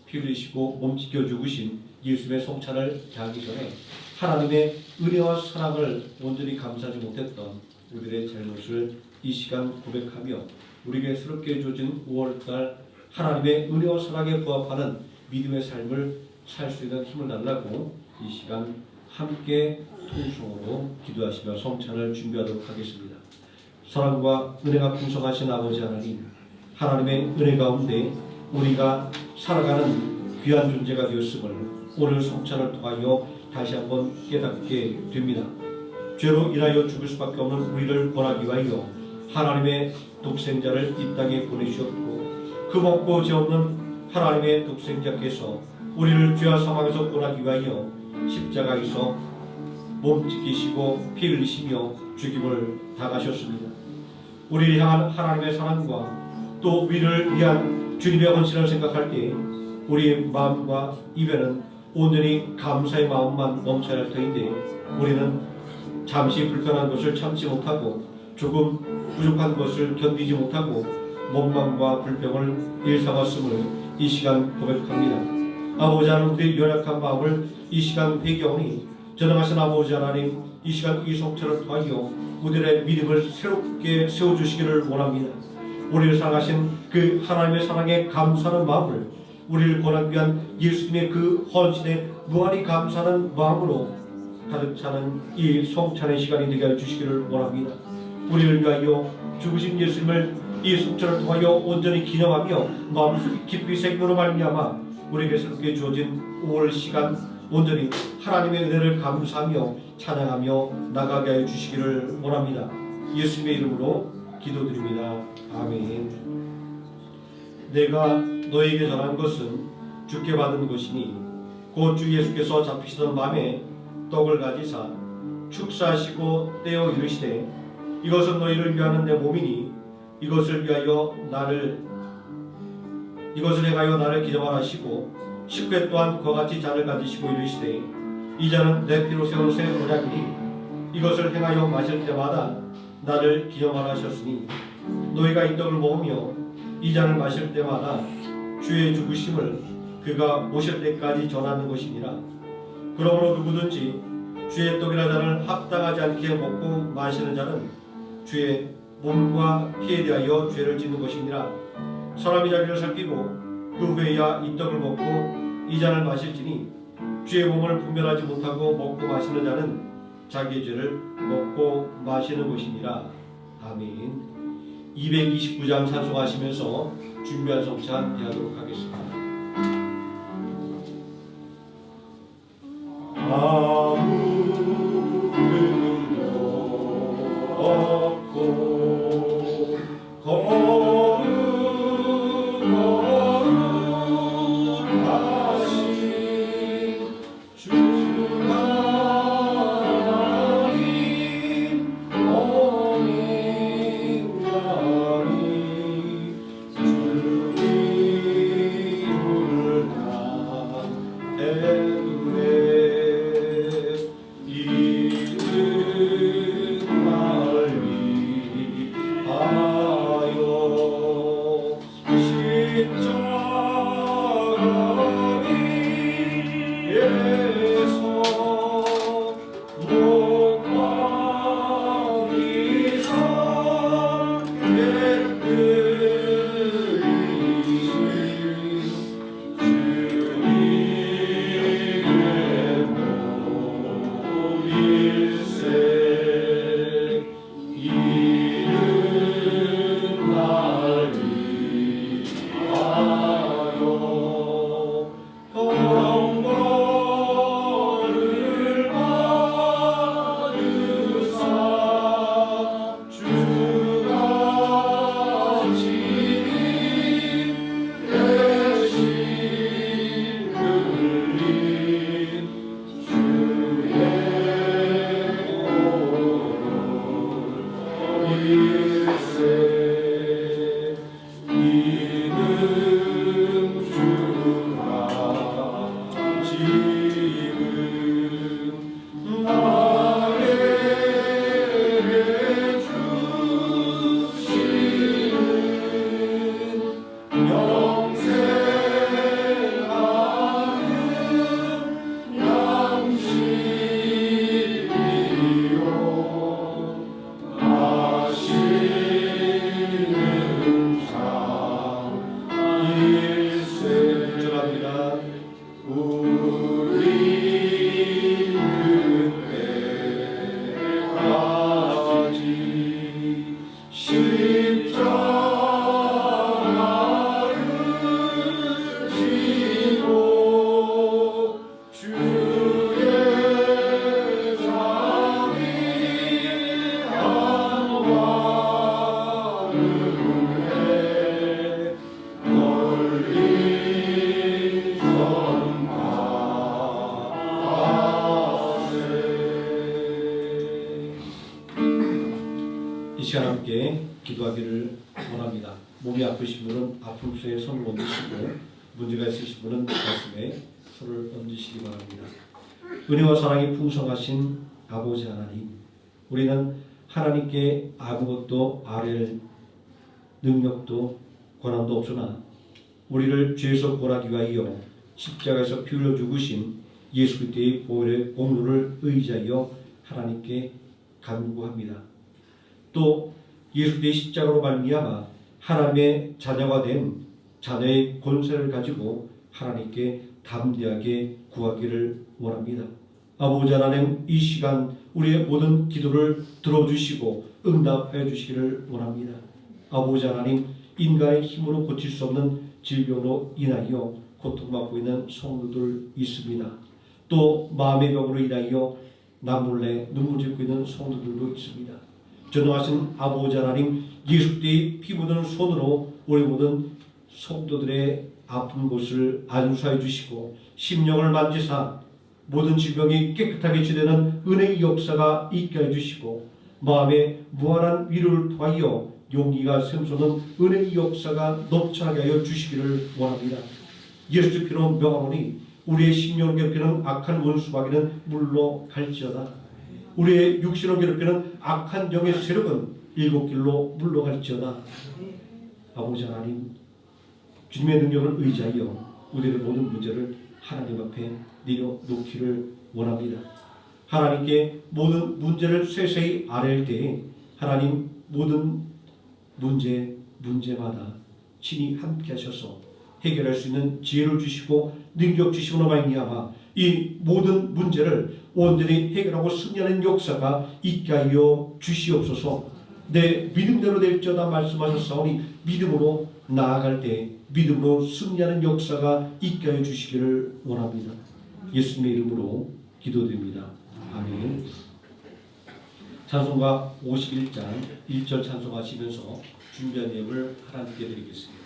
[SPEAKER 1] 피 흘리시고 몸 찢겨 죽으신 예수님의 성찬을 대하기 전에 하나님의 은혜와 사랑을 온전히 감사하지 못했던 우리들의 잘못을 이 시간 고백하며 우리에게 새롭게 주어진 5월달 하나님의 은혜와 사랑에 부합하는 믿음의 삶을 살 수 있는 힘을 달라고 이 시간 함께 통성으로 기도하시며 성찬을 준비하도록 하겠습니다. 사랑과 은혜가 풍성하신 아버지 하나님, 하나님의 은혜 가운데 우리가 살아가는 귀한 존재가 되었음을 오늘 성찬을 통하여 다시 한번 깨닫게 됩니다. 죄로 인하여 죽을 수밖에 없는 우리를 구원하기 위하여 하나님의 독생자를 이 땅에 보내주셨고 그 먹고 죄 없는 하나님의 독생자께서 우리를 죄와 사망에서 구원하기 위하여 십자가에서 몸 찢기시고 피 흘리시며 죽임을 당하셨습니다. 우리를 향한 하나님의 사랑과 또 우리를 위한 주님의 헌신을 생각할 때 우리의 마음과 입에는 온전히 감사의 마음만 넘쳐야 할 터인데 우리는 잠시 불편한 것을 참지 못하고 조금 부족한 것을 견디지 못하고 원망과 불평을 일삼았음을 이 시간 고백합니다. 아버지 하나님, 우리의 연약한 마음을 이 시간 회개하오니 전능하신 아버지 하나님, 이 시간 이 성찬을 통하여 우리의 믿음을 새롭게 세워주시기를 원합니다. 우리를 사랑하신 그 하나님의 사랑에 감사하는 마음을 우리를 구원하기 위한 예수님의 그 헌신에 무한히 감사하는 마음으로 가득 차는 이 성찬의 시간이 되게 하여 주시기를 원합니다. 우리를 위하여 죽으신 예수님을 이 성찬을 통하여 온전히 기념하며 마음속에 깊이 새김으로 말미암아 우리에게 새롭게 주어진 5월 시간 온전히 하나님의 은혜를 감사하며 찬양하며 나가게 하여 주시기를 원합니다. 예수님의 이름으로 기도드립니다. 아멘. 내가 너에게 전한 것은 주께 받은 것이니 곧 주 예수께서 잡히시던 밤에 떡을 가지사 축사하시고 떼어 이르시되 이것은 너희를 위하는 내 몸이니 이것을 행하여 나를 기념하라 하시고 식후에 또한 그와 같이 잔을 가지시고 이르시되 이 잔은 내 피로 세운 새 언약이니 이것을 행하여 마실 때마다 나를 기념하라 하셨으니 너희가 이 떡을 먹으며 이 잔을 마실 때마다 주의 죽으심을 그가 오실 때까지 전하는 것이니라. 그러므로 누구든지 주의 떡이나 잔을 합당하지 않게 먹고 마시는 자는 주의 몸과 피에 대하여 죄를 짓는 것이니라. 사람이 자기를 살피고 그 후에야 이 떡을 먹고 이 잔을 마실지니 주의 몸을 분별하지 못하고 먹고 마시는 자는 자기의 죄를 먹고 마시는 것이니라. 아멘. 229장 찬송하시면서 준비한 성찬 대하도록 하겠습니다. 아무 근도 없고 거룩하신 주 하나님 어린아이 주 이름을
[SPEAKER 3] 일세
[SPEAKER 1] 전합니다.
[SPEAKER 3] 우리 그때까지 십자가를 지고 주의 자비 안와를 해 널리
[SPEAKER 1] 이 시간 함께 기도하기를 원합니다. 몸이 아프신 분은 아픔 속에 손을 얹으시고 문제가 있으신 분은 가슴에 손을 얹으시기 바랍니다. 은혜와 사랑이 풍성하신 아버지 하나님, 우리는 하나님께 아무것도 아뢰 능력도 권한도 없으나 우리를 죄에서 구원하기 위하여 십자가에서 피 흘려 죽으신 예수 그리스도의 보혈의 공로를 의지하여 하나님께 간구합니다. 또 예수 그리스도의 십자가로 말미암아 하나님의 자녀가 된 자녀의 권세를 가지고 하나님께 담대하게 구하기를 원합니다. 아버지 하나님, 이 시간 우리의 모든 기도를 들어주시고 응답하여 주시기를 원합니다. 아버지 하나님, 인간의 힘으로 고칠 수 없는 질병으로 인하여 고통받고 있는 성도들 있습니다. 또 마음의 병으로 인하여 남몰래 눈물 짓고 있는 성도들도 있습니다. 전능하신 아버지 하나님, 예수 그리스도의 피 묻은 손으로 우리 모든 성도들의 아픈 곳을 안수하여 주시고 심령을 만지사 모든 질병이 깨끗하게 치료되는 은혜의 역사가 있게 해주시고 마음에 무한한 위로를 통하여 용기가 샘솟는 은혜의 역사가 넘쳐나게 하여 주시기를 원합니다. 예수 피로 명하노니 우리의 심령을 괴롭히는 악한 원수마귀는 물러갈지어다. 우리의 육신을 괴롭히는 악한 영의 세력은 일곱 길로 물러갈지어다. 아버지 하나님, 주님의 능력을 의지하여 우리의 모든 문제를 하나님 앞에 내려놓기를 원합니다. 하나님께 모든 문제를 세세히 아뢰을 때에 하나님 모든 문제마다 친히 함께 하셔서 해결할 수 있는 지혜를 주시고 능력 주시므로 말미암아 이 모든 문제를 온전히 해결하고 승리하는 역사가 있게 하여 주시옵소서. 내 믿음대로 될지어다 말씀하셨사오니 믿음으로 나아갈 때 믿음으로 승리하는 역사가 있게 하여 주시기를 원합니다. 예수님의 이름으로 기도드립니다. 아멘. 찬송가 51장 1절 찬송하시면서 준비한 예물 하나님께 드리겠습니다.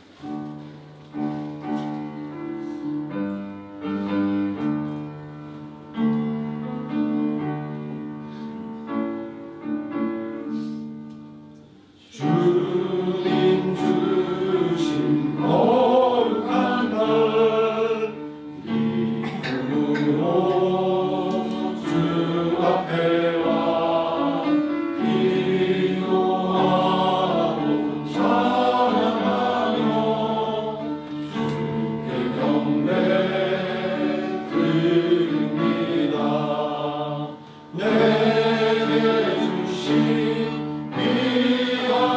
[SPEAKER 3] 주님 주신 거룩한 날 믿음으로 주 앞에 와 기도하고 찬양하며 주께 경배 드립니다. 내게 주신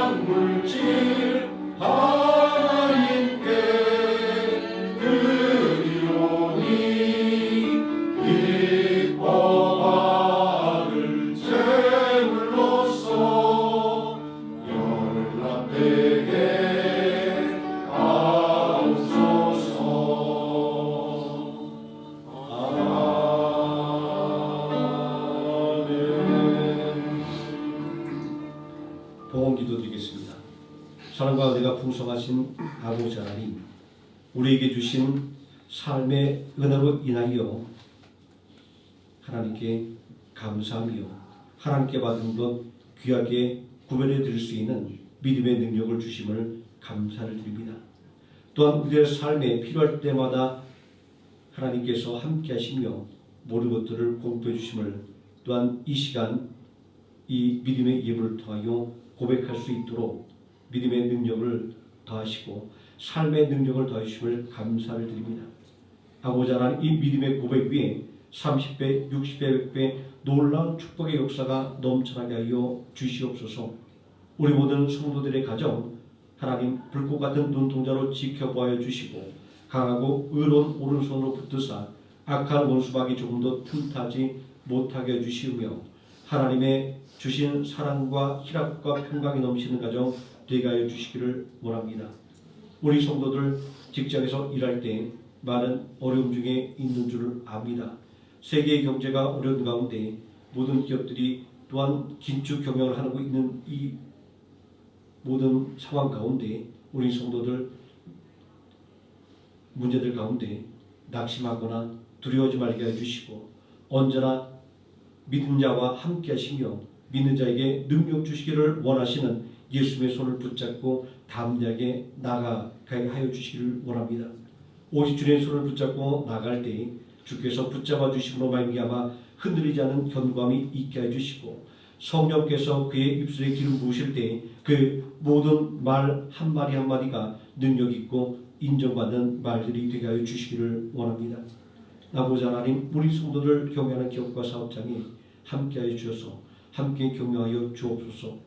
[SPEAKER 3] 물질 하나님께 드리오니 기뻐 받을 제물로서 연락되게 하옵소서. 아멘.
[SPEAKER 1] 봉헌 기도드리겠습니다. 사랑과 은혜가 풍성하신 아버지 하나님, 우리에게 주신 삶의 은혜로 인하여 하나님께 감사하며 하나님께 받은 것 귀하게 구별해 드릴 수 있는 믿음의 능력을 주심을 감사를 드립니다. 또한 우리의 삶에 필요할 때마다 하나님께서 함께 하시며 모든 것들을 공급해 주심을 또한 이 시간 이 믿음의 예물을 통하여 고백할 수 있도록 믿음의 능력을 더하시고 삶의 능력을 더하심을 감사를 드립니다. 아버지 하나님, 이 믿음의 고백 위에 30배, 60배, 100배 놀라운 축복의 역사가 넘쳐나게 하여 주시옵소서. 우리 모든 성도들의 가정, 하나님 불꽃 같은 눈동자로 지켜보아 주시고 강하고 의로운 오른손으로 붙드사 악한 원수박이 조금 더 틈타지 못하게 해주시며 하나님의 주신 사랑과 희락과 평강이 넘치는 가정 되게 하여 주시기를 원합니다. 우리 성도들 직장에서 일할 때 많은 어려움 중에 있는 줄 압니다. 세계의 경제가 어려운 가운데 모든 기업들이 또한 긴축 경영을 하고 있는 이 모든 상황 가운데 우리 성도들 문제들 가운데 낙심하거나 두려워하지 말게 해주시고 언제나 믿는 자와 함께 하시며 믿는 자에게 능력 주시기를 원하시는 예수님의 손을 붙잡고 담대하게 나아가게 하여 주시기를 원합니다. 오직 주님의 손을 붙잡고 나갈 때 주께서 붙잡아 주심으로 말미암아 흔들리지 않은 견고함이 있게 해주시고 성령께서 그의 입술에 기름 부으실 때 그 모든 말 한마디 한마디가 능력 있고 인정받는 말들이 되게 하여 주시기를 원합니다. 아버지 하나님, 우리 성도들 경영하는 기업과 사업장에 함께하여 주셔서 함께 격려하여 주옵소서.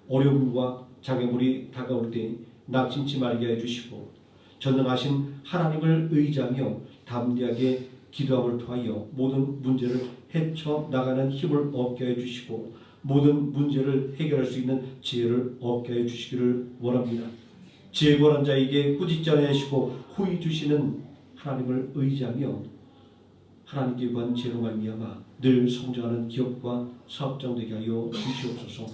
[SPEAKER 1] 어려움과 장애물이 다가올 때 낙심치 말게 해주시고 전능하신 하나님을 의지하며 담대하게 기도함을 통하여 모든 문제를 헤쳐나가는 힘을 얻게 해주시고 모든 문제를 해결할 수 있는 지혜를 얻게 해주시기를 원합니다. 지혜 권한 자에게 꾸짖지 않으시고 호의 주시는 하나님을 의지하며 하나님께 구한 지혜로 말미암아 늘 성장하는 기업과 사업장 되게 하여 주시옵소서.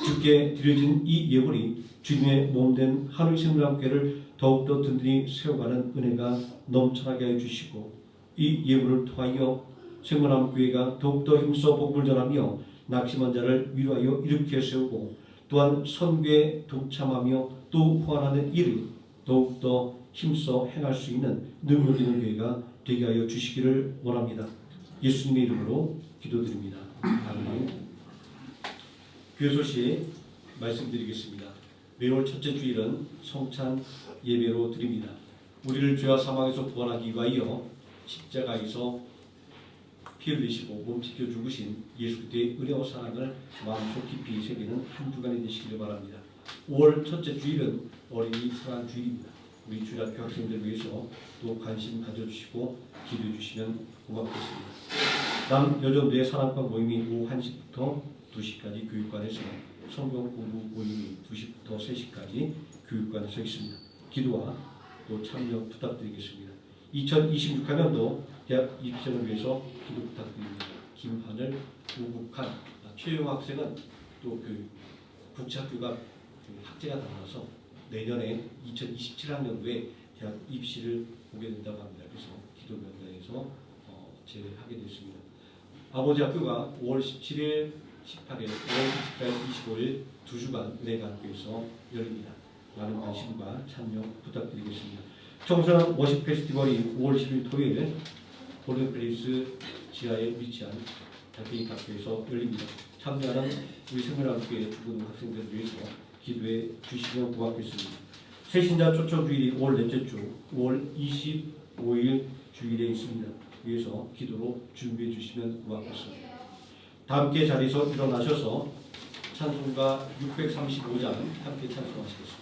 [SPEAKER 1] 주께 드려진 이 예물이 주님의 몸된 하루의 생명교회를 더욱더 든든히 세워가는 은혜가 넘쳐나게 해주시고 이 예물을 통하여 생명교회가 더욱더 힘써 복음을 전하며 낙심한 자를 위로하여 일으켜 세우고 또한 선교에 동참하며 또 후원하는 일을 더욱더 힘써 행할 수 있는 능력 있는 교회가 되게 하여 주시기를 원합니다. 예수님의 이름으로 기도드립니다. 아멘. 교회 소식 말씀드리겠습니다. 매월 첫째 주일은 성찬 예배로 드립니다. 우리를 죄와 사망에서 구원하기 위하여 십자가에서 피 흘리시고 몸 지켜 죽으신 예수 그리스도의 은혜와 사랑을 마음속 깊이 새기는 한 주간이 되시기를 바랍니다. 5월 첫째 주일은 어린이 사랑 주일입니다. 우리 주일학교 학생들 위해서 또 관심 가져주시고 기도해 주시면 고맙겠습니다. 남여전도의 사랑방 모임이 오후 1시부터 2시까지 교육관에서 성경 공부 모임이 2시부터 3시까지 교육관에서 있습니다. 기도와 또 참여 부탁드리겠습니다. 2026학년도 대학 입시를 위해서 기도 부탁드립니다. 김하늘, 우국한, 최영 학생은 또 그 국제학교가 학제가 달라서 내년에 2027학년도에 대학 입시를 보게 된다고 합니다. 그래서 기도 면담에서 제외하게 됐습니다. 아버지 학교가 5월 17일, 18일, 5월 24일, 25일 2주간 은혜가학교에서 열립니다. 많은 관심과 참여 부탁드리겠습니다. 청소년 워십 페스티벌이 5월 10일 토요일 골든플레이스 지하에 위치한 달팽이 학교에서 열립니다. 참여하는 우리 생명학교의 주부 학생들을 위해서 기도해 주시면 고맙겠습니다. 새신자 초청 주일이 5월 넷째 주 5월 25일 주일에 있습니다. 위해서 기도로 준비해 주시면 고맙겠습니다. 다 함께 자리에서 일어나셔서 찬송가 635장 함께 찬송하시겠습니다.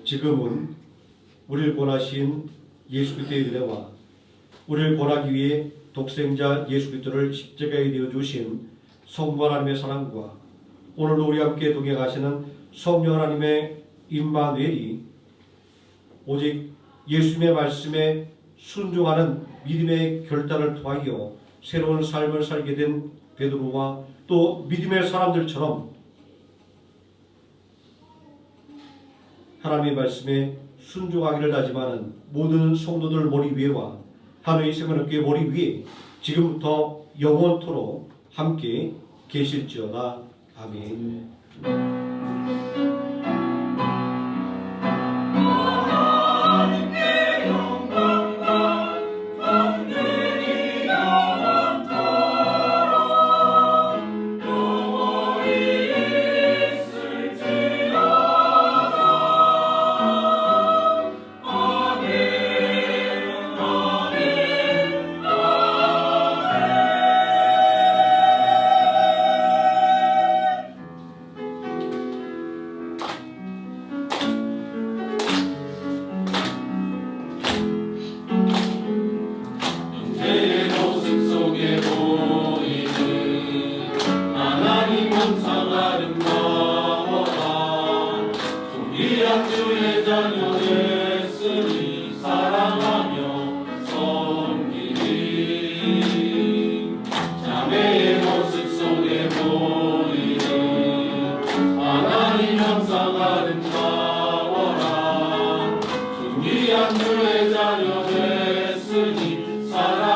[SPEAKER 1] 지금은 우리를 권하신 예수 그리스도의 은혜와 우리를 권하기 위해 독생자 예수 그리스도를 십자가에 내어 주신 성부 하나님의 사랑과 오늘도 우리와 함께 동행하시는 성령 하나님의 임마누엘이 오직 예수님의 말씀에 순종하는 믿음의 결단을 통하여 새로운 삶을 살게 된 베드로와 또 믿음의 사람들처럼 하나님의 말씀에 순종하기를 다짐하는 모든 성도들 머리 위에와 하나님의 생명학교의 머리 위에 지금부터 영원토록 함께 계실지어다. 아멘.
[SPEAKER 3] 내 모습 속에 보이는 하나님 영상 아름다워라. 존귀한 주의 자녀 됐으니 사랑하며 섬기리. 자매의 모습 속에 보이는 하나님 영상 아름다워라. 존귀한 주의 자녀 됐으니 사랑